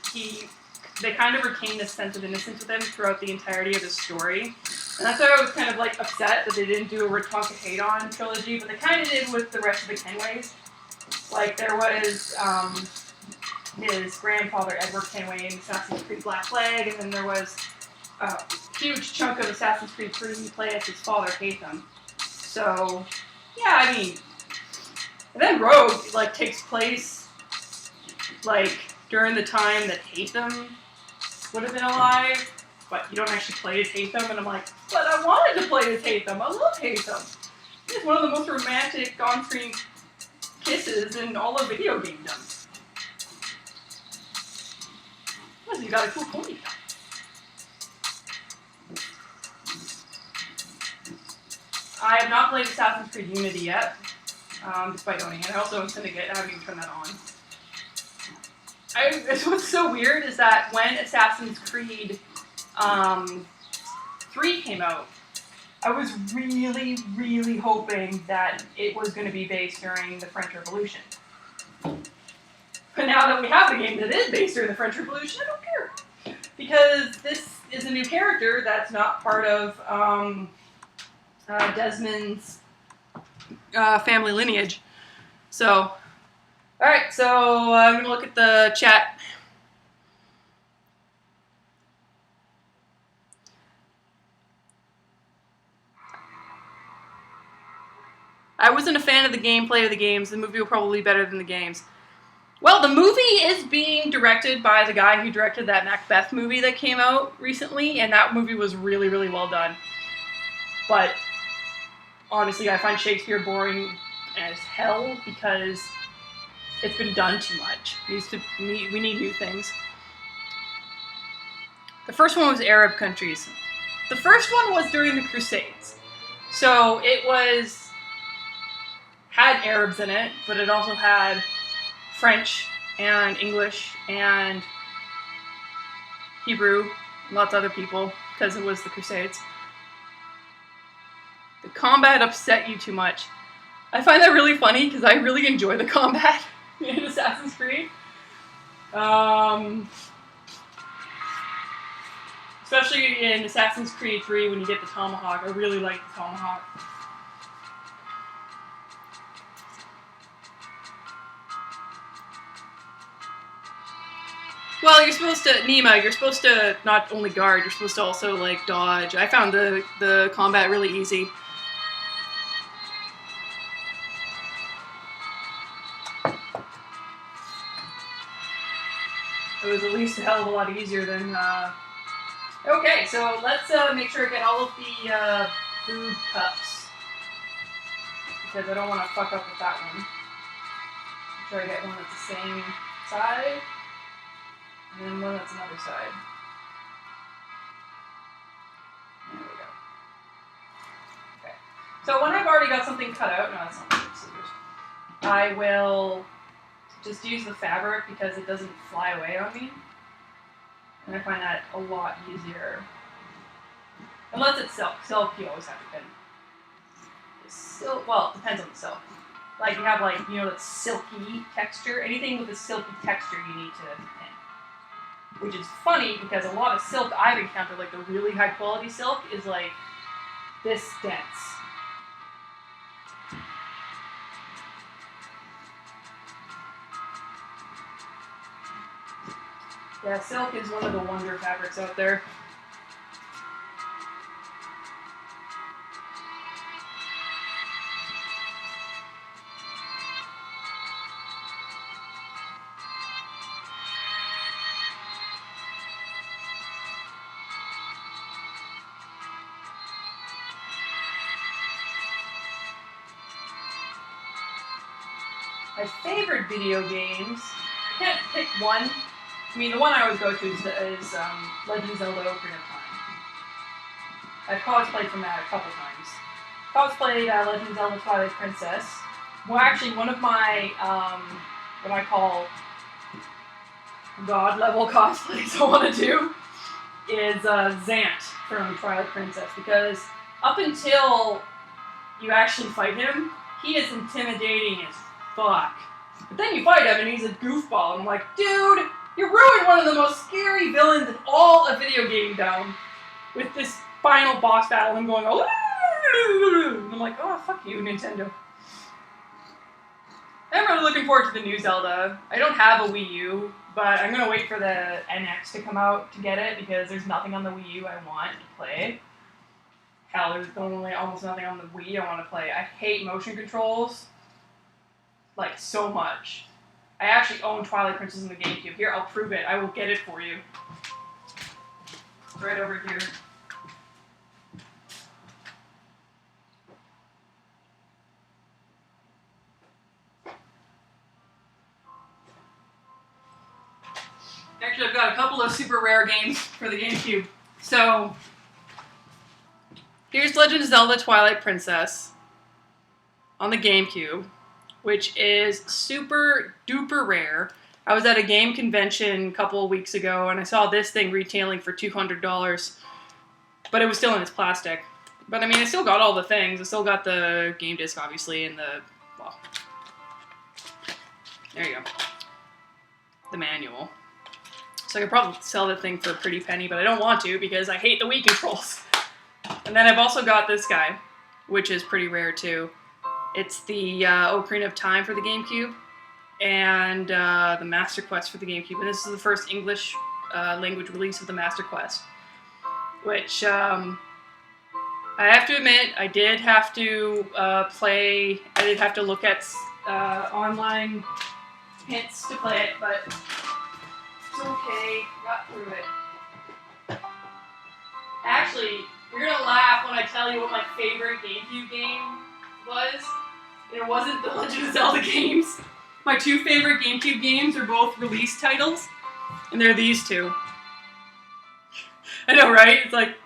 they kind of retain this sense of innocence with him throughout the entirety of his story. And that's why I was kind of like upset that they didn't do a Ratonka Hedon trilogy, but they kind of did with the rest of the Kenways. Like, there was his grandfather, Edward Kenway, in Assassin's Creed Black Flag, and then there was a huge chunk of Assassin's Creed 3 he played as his father, Haytham. So, yeah, I mean, and then Rogue, like, takes place, like, during the time that Haytham would have been alive, but you don't actually play as Haytham, and I'm like, but I wanted to play as Haytham. I love Haytham. He's one of the most romantic on-screen kisses in all of video gamedom. Plus, he's got a cool ponytail. I have not played Assassin's Creed Unity yet, despite owning it. I also own Syndicate. I haven't even turned that on. What's so weird is that when Assassin's Creed 3 came out, I was really, really hoping that it was going to be based during the French Revolution. But now that we have the game that is based during the French Revolution, I don't care. Because this is a new character that's not part of Desmond's family lineage. So, alright, so I'm going to look at the chat. I wasn't a fan of the gameplay of the games. The movie will probably be better than the games. Well, the movie is being directed by the guy who directed that Macbeth movie that came out recently, and that movie was really, really well done. But honestly, I find Shakespeare boring as hell because it's been done too much. We need new things. The first one was Arab countries. The first one was during the Crusades. So it had Arabs in it, but it also had French and English and Hebrew, lots of other people, because it was the Crusades. The combat upset you too much. I find that really funny because I really enjoy the combat in Assassin's Creed. Especially in Assassin's Creed 3 when you get the tomahawk. I really like the tomahawk. Well, you're supposed to, Nima, you're supposed to not only guard, you're supposed to also, like, dodge. I found the combat really easy. It was at least a hell of a lot easier than, Okay, so let's make sure I get all of the food cups. Because I don't want to fuck up with that one. Make sure I get one that's the same side. And then one that's another side. There we go. Okay. So when I've already got something cut out, no, that's not scissors, I will just use the fabric because it doesn't fly away on me. And I find that a lot easier. Unless it's silk. Silk, you always have to pin. Silk, well, it depends on the silk. Like, you have, like, you know, that silky texture. Anything with a silky texture you need to pin. Which is funny because a lot of silk I've encountered, like the really high quality silk, is like this dense. Yeah, silk is one of the wonder fabrics out there. My favorite video games, I can't pick one. I mean, the one I always go to is Legend of Zelda: Ocarina of Time. I've cosplayed from that a couple times. Cosplayed Legend of Zelda: Twilight Princess. Well, actually, one of my, what I call god-level cosplays I want to do is Zant from Twilight Princess, because up until you actually fight him, he is intimidating as fuck. But then you fight him and he's a goofball, and I'm like, dude, you ruined one of the most scary villains in all of video game down with this final boss battle and going, oh, and I'm like, oh, fuck you, Nintendo. I'm really looking forward to the new Zelda. I don't have a Wii U, but I'm going to wait for the NX to come out to get it, because there's nothing on the Wii U I want to play. Hell, there's only almost nothing on the Wii I want to play. I hate motion controls. Like, so much. I actually own Twilight Princess in the GameCube. Here, I'll prove it. I will get it for you. It's right over here. Actually, I've got a couple of super rare games for the GameCube. So, here's Legend of Zelda: Twilight Princess on the GameCube, which is super duper rare. I was at a game convention a couple of weeks ago and I saw this thing retailing for $200, but it was still in its plastic. But I mean, I still got all the things. I still got the game disc, obviously, and well, there you go. The manual. So I could probably sell the thing for a pretty penny, but I don't want to because I hate the Wii controls. And then I've also got this guy, which is pretty rare too. It's the Ocarina of Time for the GameCube and the Master Quest for the GameCube. And this is the first English language release of the Master Quest, which I have to admit, I did have to play. I did have to look at online hints to play it, but it's okay. Got through it. Actually, you're gonna laugh when I tell you what my favorite GameCube game was. It wasn't the Legend of Zelda games. My two favorite GameCube games are both release titles, and they're these two. I know, right? It's like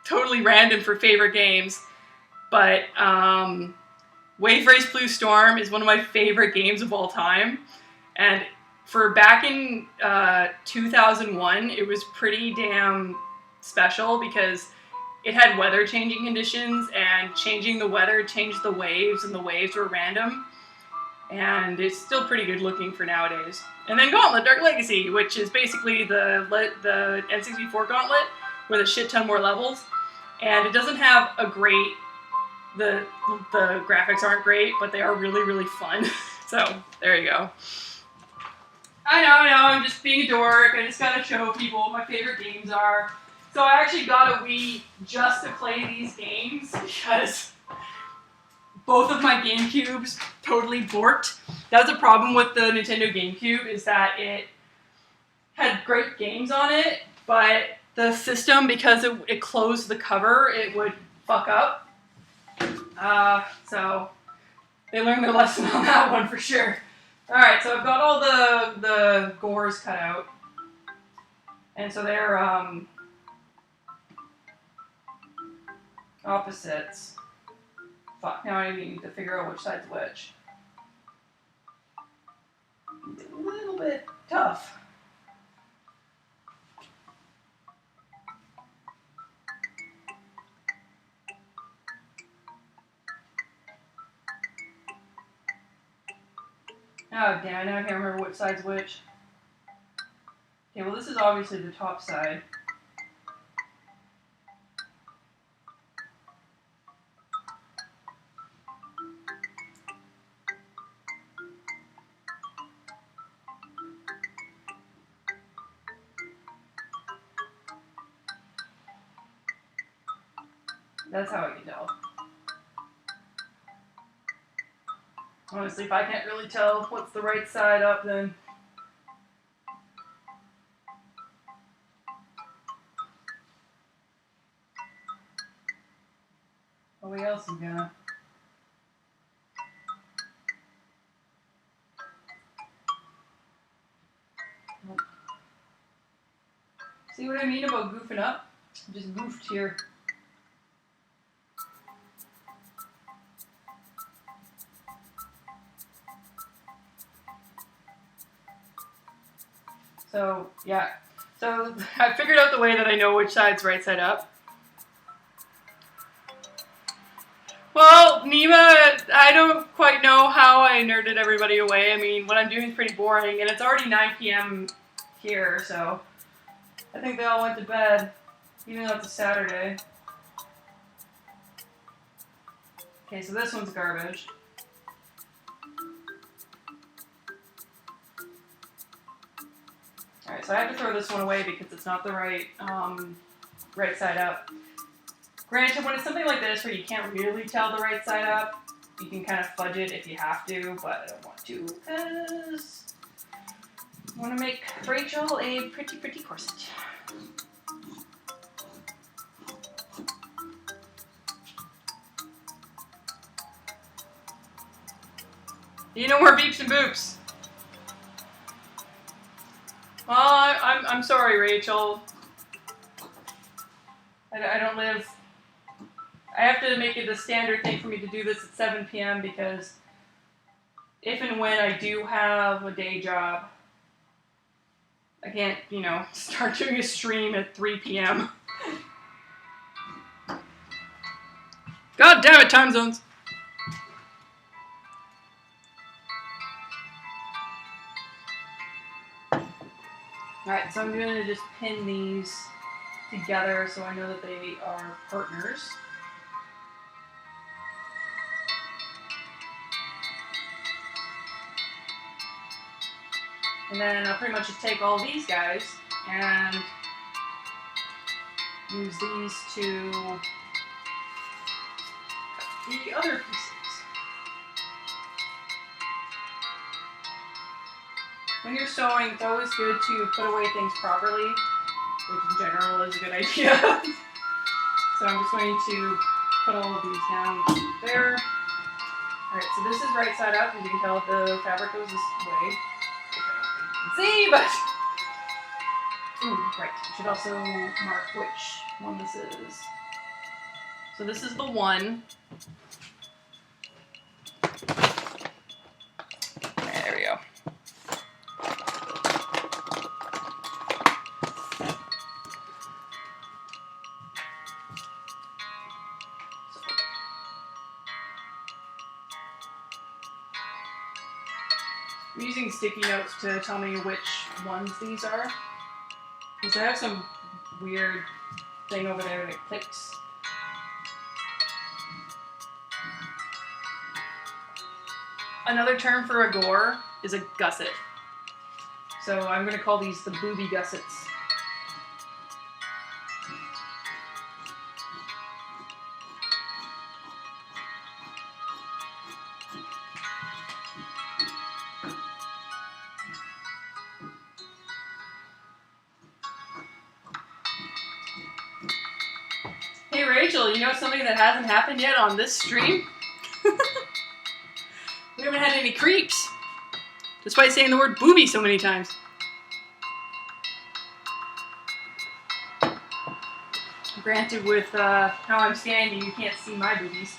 totally random for favorite games, but Wave Race Blue Storm is one of my favorite games of all time, and for back in 2001, it was pretty damn special because it had weather changing conditions, and changing the weather changed the waves, and the waves were random, and it's still pretty good looking for nowadays. And then Gauntlet Dark Legacy, which is basically the N64 Gauntlet with a shit ton more levels, and it doesn't have a great, the graphics aren't great, but they are really, really fun. So, there you go. I know, I'm just being a dork. I just gotta show people what my favorite games are. So I actually got a Wii just to play these games because both of my GameCubes totally borked. That was a problem with the Nintendo GameCube, is that it had great games on it, but the system, because it closed the cover, it would fuck up. So they learned their lesson on that one for sure. Alright, so I've got all the gores cut out. And so they're opposites. Fuck, now I need to figure out which side's which. It's a little bit tough. Oh, damn, now I can't remember which side's which. Okay, well, this is obviously the top side. That's how I can tell. Honestly, if I can't really tell what's the right side up, then nobody else is gonna. See what I mean about goofing up? I just goofed here. So, yeah. So, I figured out the way that I know which side's right side up. Well, Nima, I don't quite know how I nerded everybody away. I mean, what I'm doing is pretty boring, and it's already 9 p.m. here, so I think they all went to bed, even though it's a Saturday. Okay, so this one's garbage. Alright, so I have to throw this one away because it's not the right side up. Granted, when it's something like this where you can't really tell the right side up, you can kind of fudge it if you have to, but I don't want to because I want to make Rachel a pretty, pretty corset. You no more beeps and boops. Well, I'm sorry, Rachel. I don't live. I have to make it a standard thing for me to do this at 7 p.m. because if and when I do have a day job, I can't, start doing a stream at 3 p.m. God damn it, time zones. Alright, so I'm going to just pin these together so I know that they are partners. And then I'll pretty much just take all these guys and use these to cut the other pieces. When you're sewing, it's always good to put away things properly, which in general is a good idea. So I'm just going to put all of these down there. Alright, so this is right side up. As you can tell, the fabric goes this way, which I don't think you can see, but... Ooh, right. I should also mark which one this is. So this is the one. There we go. I'm using sticky notes to tell me which ones these are. Because I have some weird thing over there that clicks. Another term for a gore is a gusset. So I'm going to call these the booby gussets. Hey Rachel, you know something that hasn't happened yet on this stream? We haven't had any creeps, despite saying the word booby so many times. Granted, with how I'm standing, you can't see my boobies.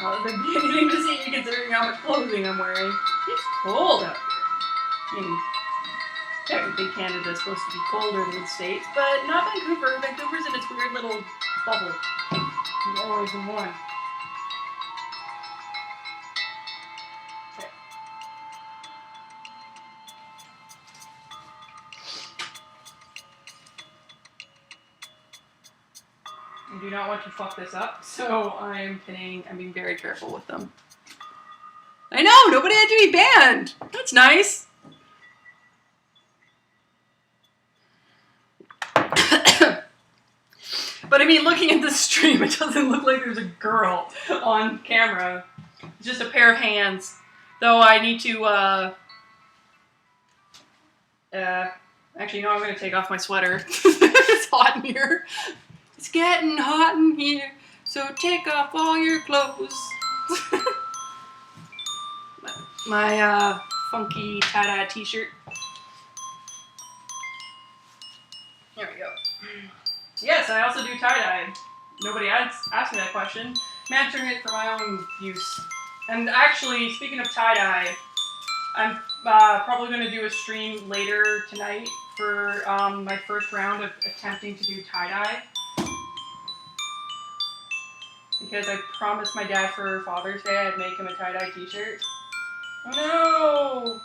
Well, it would be anything to see considering how much clothing I'm wearing. It's cold up here. I mean, technically Canada's supposed to be colder than the States, but not Vancouver. Vancouver's in its weird little bubble. It's always in one. Okay. I do not want to fuck this up, so I'm being very careful with them. I know, nobody had to be banned. That's nice. But I mean, looking at this stream, it doesn't look like there's a girl on camera. It's just a pair of hands. Though I need to, actually, no, I'm going to take off my sweater. It's hot in here. It's getting hot in here, so take off all your clothes. My, funky tie-dye t-shirt. There we go. Yes, I also do tie-dye. Nobody asked me that question. I'm answering it for my own use. And actually, speaking of tie-dye, I'm probably going to do a stream later tonight for my first round of attempting to do tie-dye. Because I promised my dad for Father's Day I'd make him a tie-dye t-shirt. Oh no!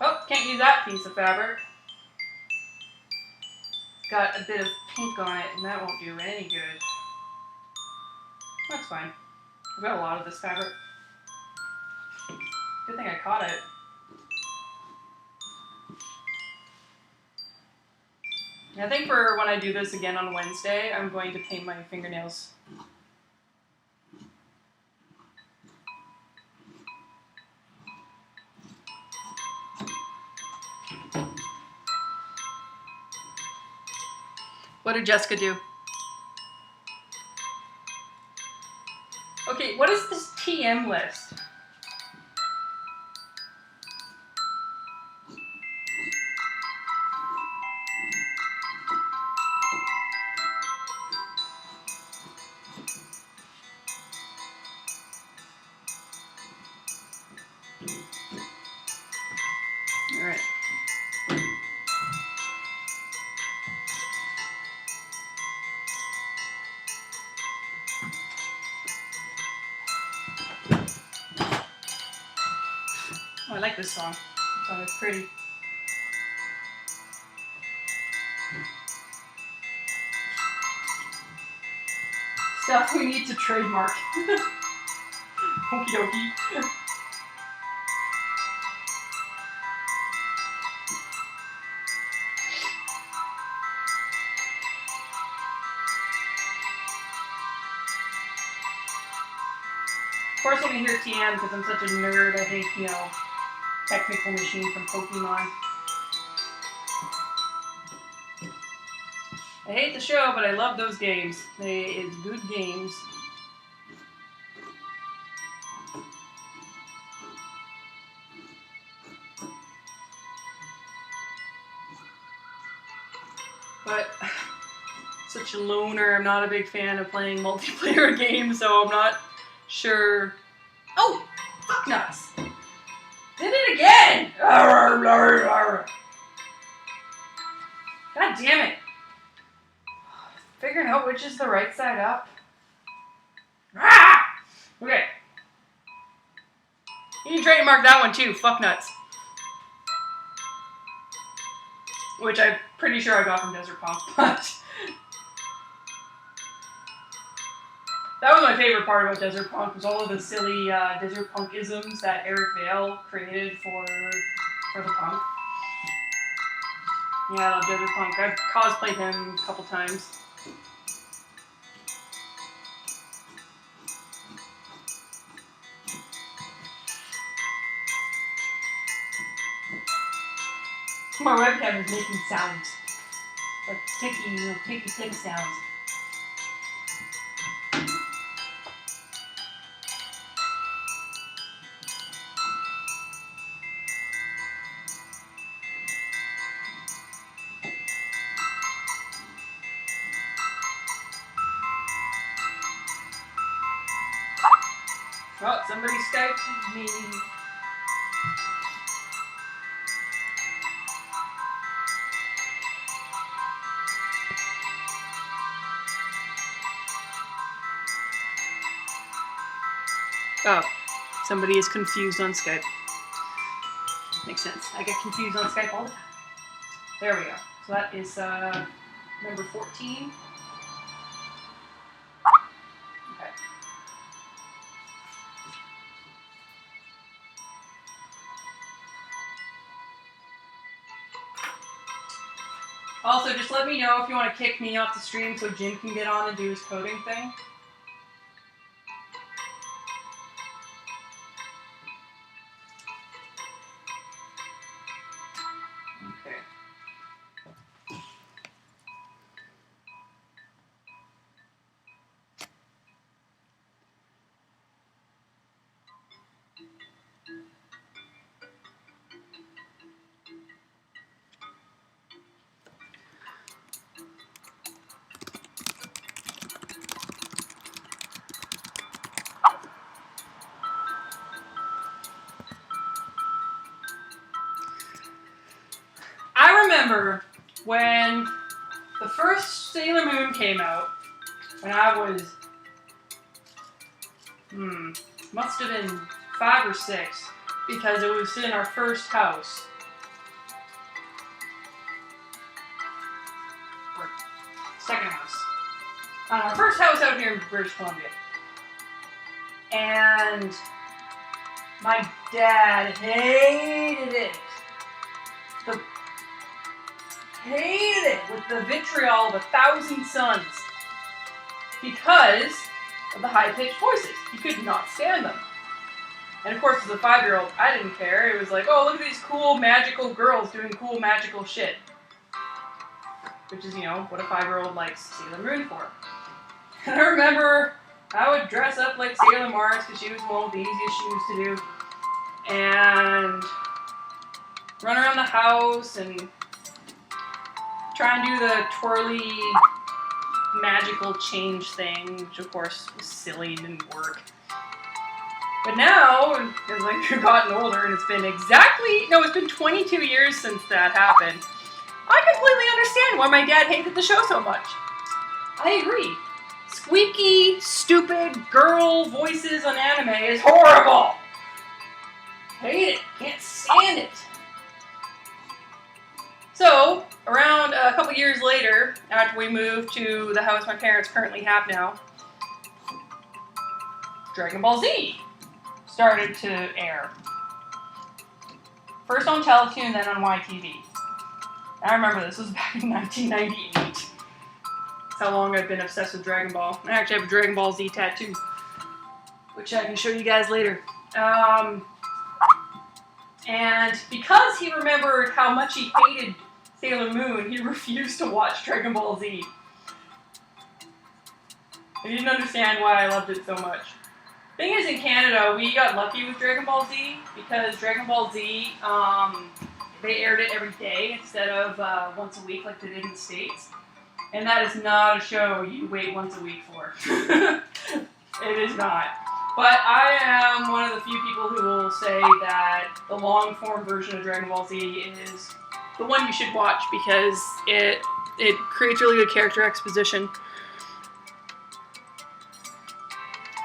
Oh, can't use that piece of fabric. Got a bit of pink on it, and that won't do any good. That's fine. I've got a lot of this fabric. Good thing I caught it. I think for when I do this again on Wednesday, I'm going to paint my fingernails. What did Jessica do? Okay, what is this TM list? All right. I like this song. This song is pretty. Stuff we need to trademark. Okie dokie. Of course, when we hear TM, because I'm such a nerd, I think, you know, Technical Machine from Pokemon. I hate the show, but I love those games. It's good games. But such a loner, I'm not a big fan of playing multiplayer games, so I'm not sure. Oh, fuck nuts! Did it again! God damn it! Figuring out which is the right side up. Ah! Okay. You can trademark that one too, fuck nuts. Which I'm pretty sure I got from Desert Punk, but that was my favorite part about Desert Punk, was all of the silly Desert Punk-isms that Eric Vale created for the punk. Yeah, I love Desert Punk. I've cosplayed him a couple times. My webcam is making sounds. Like ticky sounds. Oh, somebody Skyped me. Oh, somebody is confused on Skype. Makes sense. I get confused on Skype all the time. There we go. So that is number 14. Okay. Also, just let me know if you want to kick me off the stream so Jim can get on and do his coding thing. Okay. I remember when the first Sailor Moon came out, when I was, must have been 5 or 6, because it was in our first house. Or second house. Our first house out here in British Columbia. And my dad hated it. Hated it with the vitriol of 1,000 suns because of the high-pitched voices. He could not stand them. And of course, as a 5-year-old, I didn't care. It was like, oh, look at these cool magical girls doing cool magical shit. Which is, you know, what a 5-year-old likes Sailor Moon for. And I remember I would dress up like Sailor Mars because she was one of the easiest shoes to do. And run around the house and try and do the twirly magical change thing, which of course was silly and didn't work. But now, as I've gotten older, and it's been 22 years since that happened, I completely understand why my dad hated the show so much. I agree. Squeaky, stupid girl voices on anime is horrible. Hate it. Can't after we moved to the house my parents currently have now, Dragon Ball Z started to air. First on Teletoon, then on YTV. I remember this was back in 1998. That's how long I've been obsessed with Dragon Ball. I actually have a Dragon Ball Z tattoo, which I can show you guys later. And because he remembered how much he hated Sailor Moon, he refused to watch Dragon Ball Z. I didn't understand why I loved it so much. Thing is, in Canada, we got lucky with Dragon Ball Z because Dragon Ball Z, they aired it every day instead of once a week like they did in the States. And that is not a show you wait once a week for. It is not. But I am one of the few people who will say that the long-form version of Dragon Ball Z is the one you should watch because it creates really good character exposition.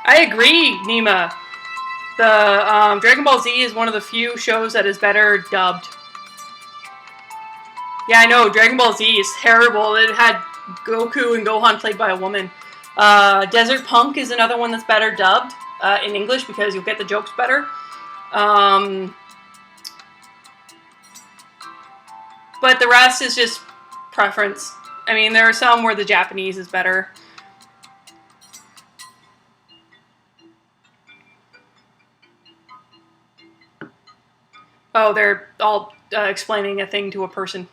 I agree, Nima. The Dragon Ball Z is one of the few shows that is better dubbed. Yeah, I know, Dragon Ball Z is terrible. It had Goku and Gohan played by a woman. Desert Punk is another one that's better dubbed in English because you'll get the jokes better. But the rest is just preference. I mean, there are some where the Japanese is better. Oh, they're all explaining a thing to a person.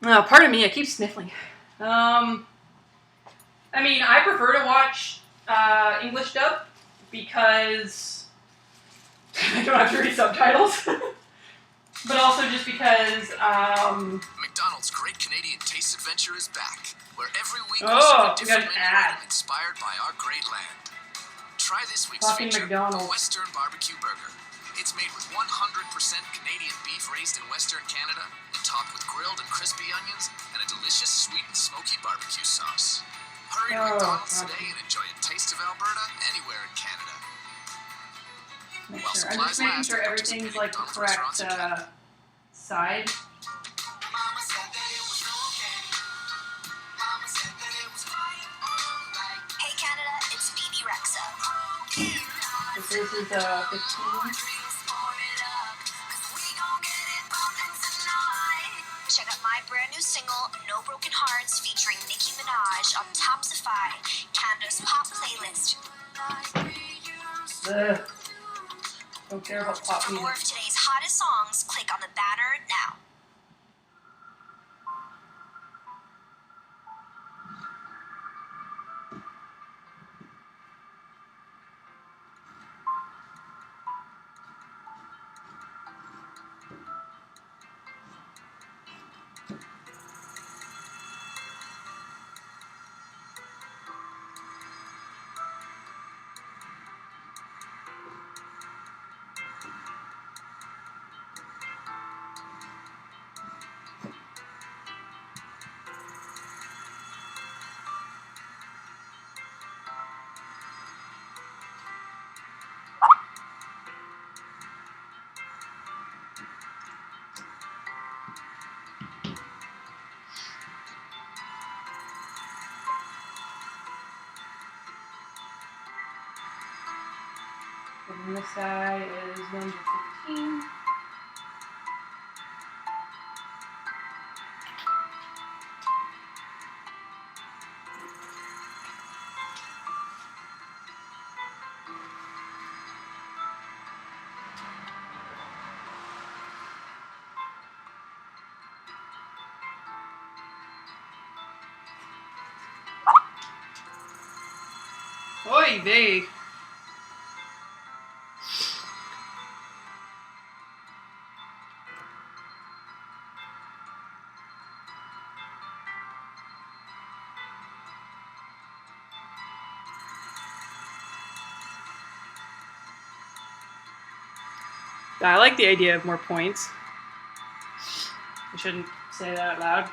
Oh, pardon me, I keep sniffling. I mean, I prefer to watch English dub because I don't have to read subtitles. But also just because... McDonald's Great Canadian Taste Adventure is back, where every week we Oh, see a we got different an menu ad. item inspired by our great land. Try this week's Fucking feature, McDonald's. the Western Barbecue Burger. It's made with 100% Canadian beef raised in Western Canada and topped with grilled and crispy onions and a delicious sweet and smoky barbecue sauce. Hurry to McDonald's today and enjoy a taste of Alberta anywhere in Canada. Make While sure. I'm just supplies making last sure at everything's participating like the McDonald's correct restaurants in Canada. side. Mama said that it was okay. Mama said that it was right, alright. Hey Canada, it's BB Rexa. This is 15. Check out my brand new single, No Broken Hearts, featuring Nicki Minaj on Topsify, Canada's pop playlist. Ugh. Don't care about pop For more of music. today's hottest songs, click on the banner now. And this guy is number 15. Oy vey. I like the idea of more points. I shouldn't say that out loud.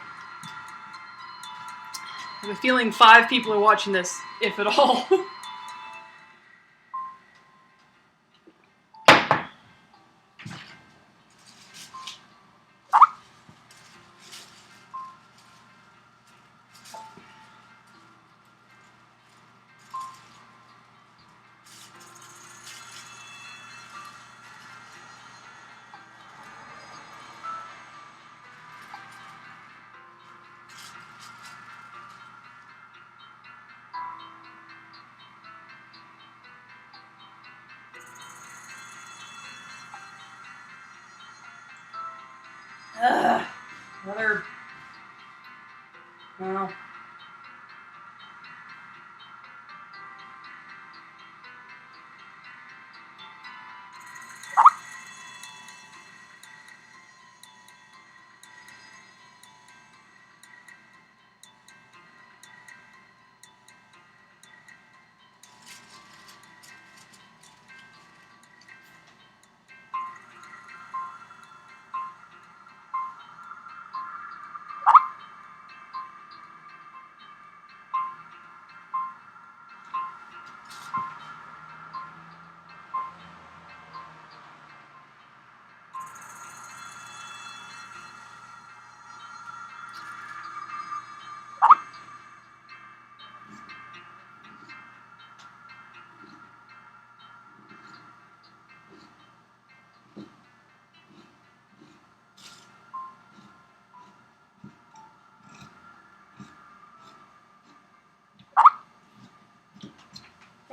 I have a feeling 5 people are watching this, if at all. Ugh. Another. Well.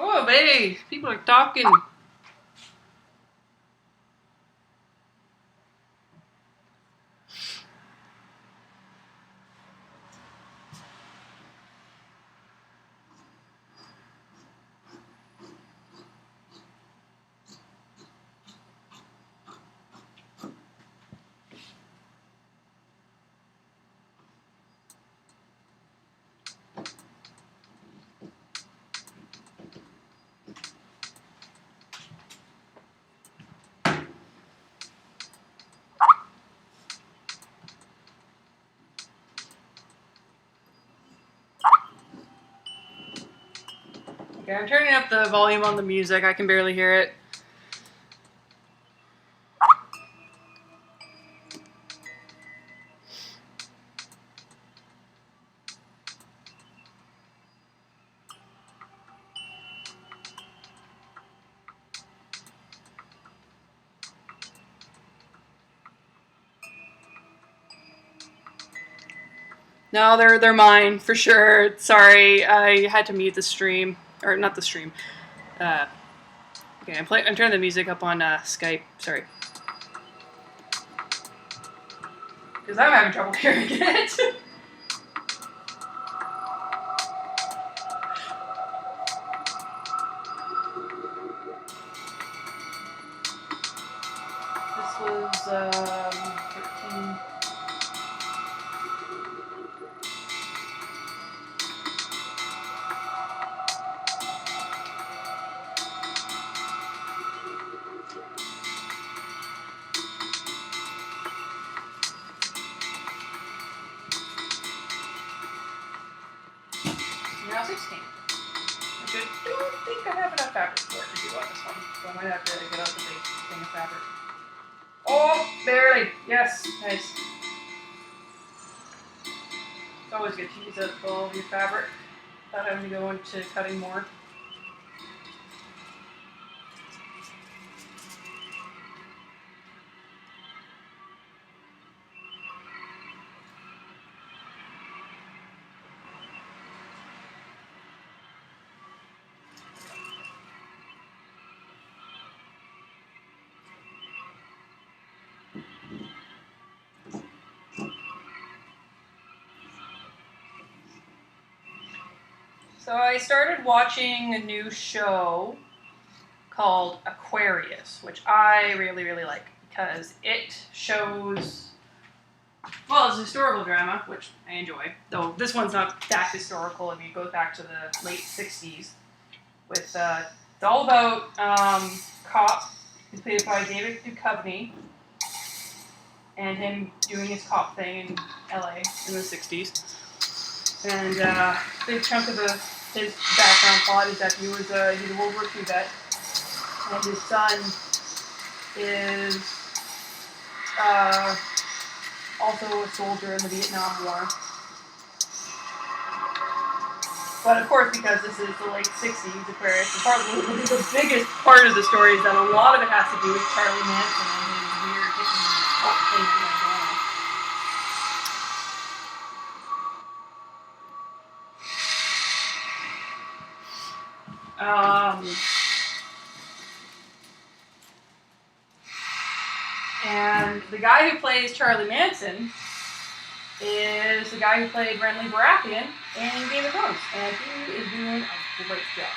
Oh, babe, people are talking. Okay, I'm turning up the volume on the music. I can barely hear it. No, they're mine for sure. Sorry, I had to mute the stream, or not the stream. Okay, I'm turning the music up on Skype. Sorry, because I'm having trouble hearing it. This was 13. Now 16. I don't think I have enough fabric for it to do on this one, so I might have to get out the big thing of fabric. Oh, barely. Yes, nice. It's always good to use up all of your fabric without having to go into cutting more. So I started watching a new show called Aquarius, which I really, really like because it shows, well, it's a historical drama, which I enjoy, though this one's not that historical. I mean, it goes back to the late 60s with, it's all about cop, who's played by David Duchovny, and him doing his cop thing in LA in the 60s. And a big chunk of his background plot is that he's a World War II vet, and his son is also a soldier in the Vietnam War. But of course, because this is the late 60s, Aquarius, the biggest part of the story is that a lot of it has to do with Charlie Manson and his weird hippie cult thing that he had going on. And the guy who plays Charlie Manson is the guy who played Renly Baratheon in Game of Thrones, and he is doing a great job.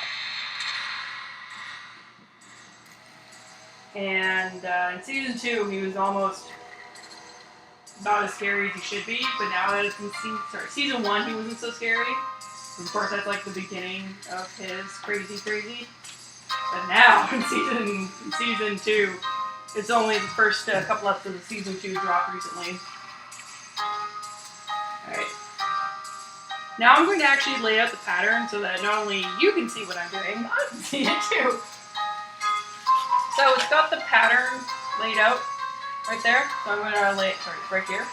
And in season 2, he was almost not as scary as he should be, but now that it's in season 1, he wasn't so scary. Of course, that's like the beginning of his crazy. But now in season 2, it's only the first couple episodes of season 2 dropped recently. Alright. Now I'm going to actually lay out the pattern so that not only you can see what I'm doing, I can see it too. So it's got the pattern laid out right there. So I'm going to lay it, right here.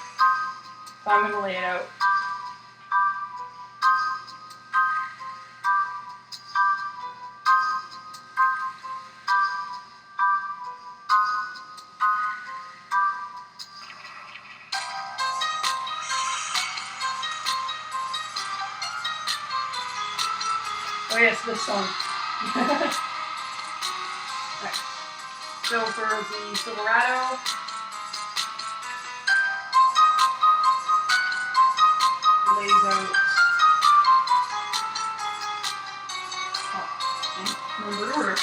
So I'm going to lay it out. Oh yes, this song. Alright. So for the Silverado, lays out. Oh, numbered order.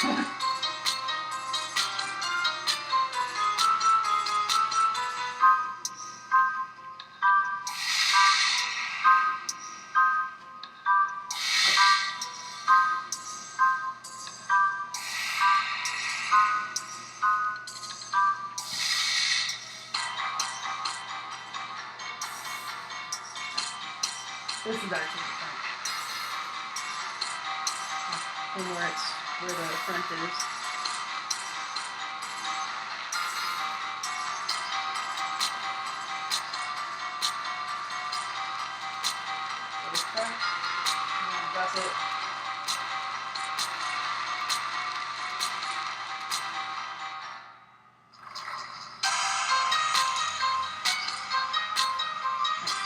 This is actually the front. And where the front is. So the front, and that's it.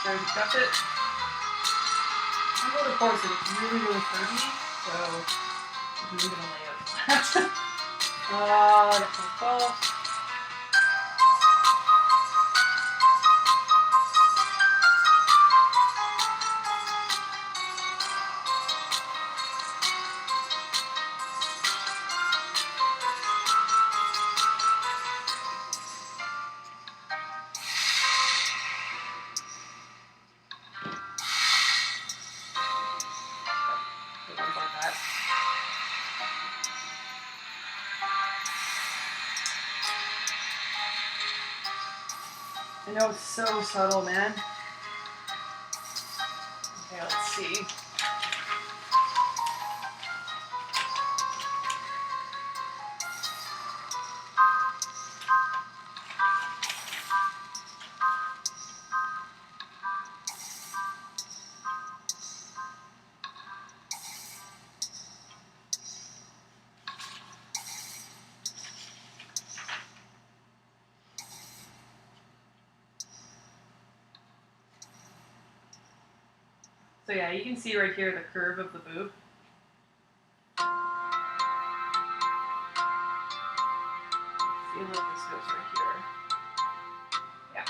There's the gusset. I'm going to course it. It's really curvy, so I'm going to lay out that. That's my fault. I know it's so subtle, man. Okay, let's see. So yeah, you can see right here the curve of the boob. Feel like this goes right here. Yeah.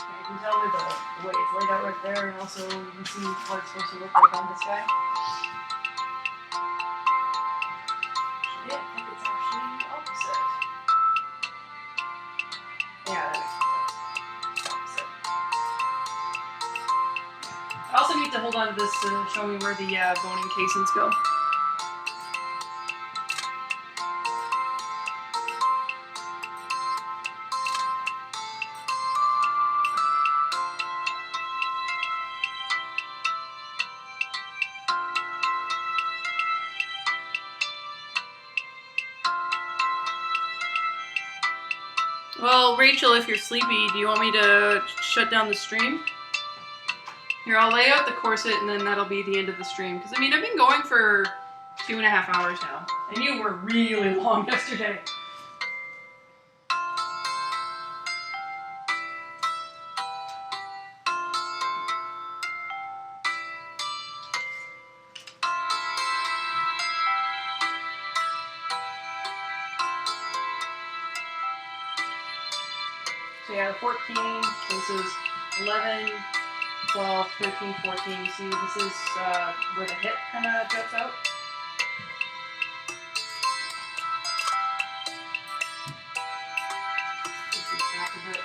You can tell with the way it's laid out right there, and also you can see what it's supposed to look like on this guy. Yeah, I think it's actually the opposite. Yeah, that makes sense. Opposite. I also need to hold on to this to show me where the boning casings go. Well, Rachel, if you're sleepy, do you want me to shut down the stream? Here, I'll lay out the corset and then that'll be the end of the stream. Because, I mean, I've been going for 2.5 hours now. And you were really long yesterday. So yeah, 14, so this is 11, 12, 13, 14. You see, this is where the hip kind of juts out. Back a bit.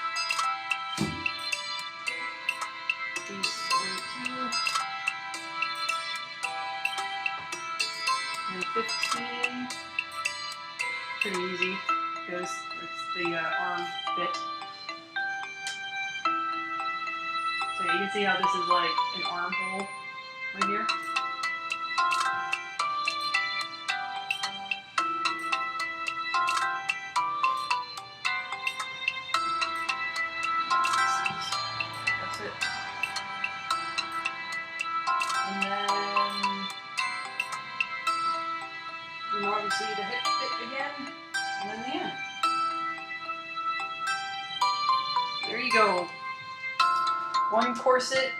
These 42. And 15. Pretty easy because it's the arm bit. So you can see how this is like an armhole right here. That's it. And then you know, obviously the hip bit again, and then the end. There you go. One corset.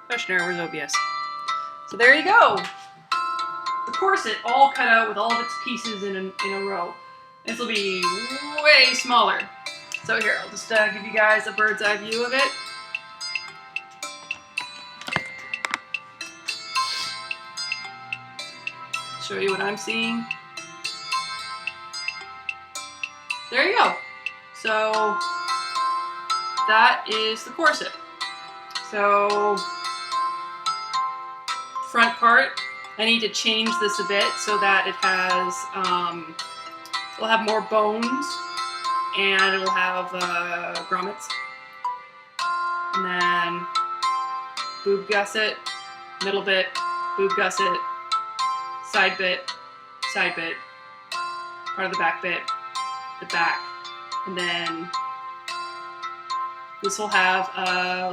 Questionnaire, where's OBS? So there you go. The corset all cut out with all of its pieces in a row. This will be way smaller. So here, I'll just give you guys a bird's eye view of it. Show you what I'm seeing. There you go. So that is the corset. So front part, I need to change this a bit so that it has, it'll have more bones and it'll have grommets. And then boob gusset, middle bit, boob gusset, side bit, part of the back bit, the back, and then this will have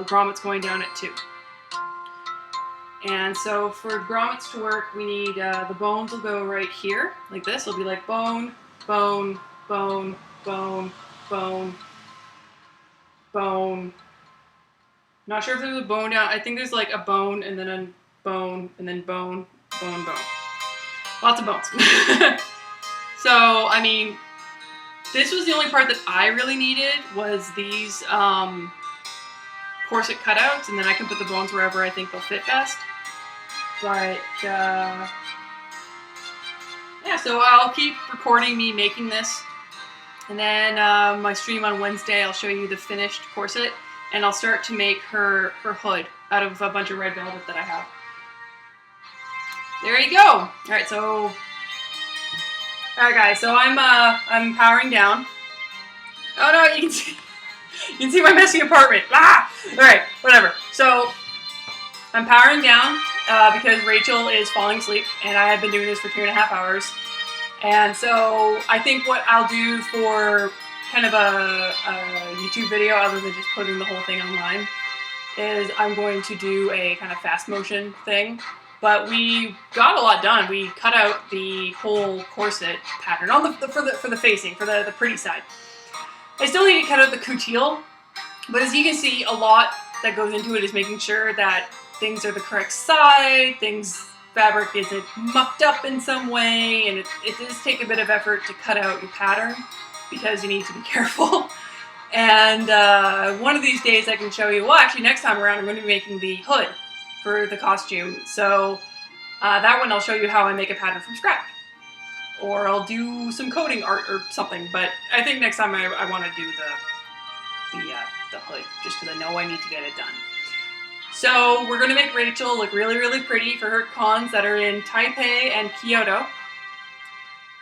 grommets going down it too. And so for grommets to work, we need the bones will go right here, like this. It'll be like bone, bone, bone, bone, bone, bone. Not sure if there's a bone down. I think there's like a bone and then a bone and then bone, bone, bone. Lots of bones. So, I mean, this was the only part that I really needed was these corset cutouts, and then I can put the bones wherever I think they'll fit best. But, yeah, so I'll keep recording me making this. And then my stream on Wednesday, I'll show you the finished corset, and I'll start to make her hood out of a bunch of red velvet that I have. There you go. All right, so, all right, guys. So I'm powering down. Oh no, you can see my messy apartment. Ah! All right, whatever. So I'm powering down because Rachel is falling asleep, and I have been doing this for 2.5 hours. And so I think what I'll do for kind of a YouTube video, other than just putting the whole thing online, is I'm going to do a kind of fast motion thing. But we got a lot done. We cut out the whole corset pattern, for the facing, for the pretty side. I still need to cut out the coutil, but as you can see, a lot that goes into it is making sure that things are the correct side, fabric isn't mucked up in some way, and it does take a bit of effort to cut out your pattern because you need to be careful. And one of these days I can show you, well, actually next time around I'm going to be making the hood for the costume. So that one I'll show you how I make a pattern from scratch. Or I'll do some coding art or something, but I think next time I want to do the hood, just because I know I need to get it done. So we're going to make Rachel look really, really pretty for her cons that are in Taipei and Kyoto,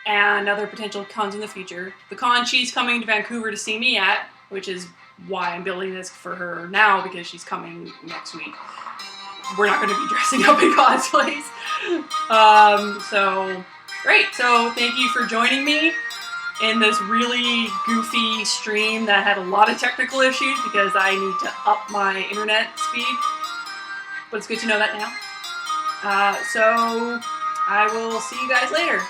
and other potential cons in the future. The con she's coming to Vancouver to see me at, which is why I'm building this for her now, because she's coming next week. We're not going to be dressing up in cosplays. So, great. So thank you for joining me in this really goofy stream that had a lot of technical issues because I need to up my internet speed. But it's good to know that now. So I will see you guys later.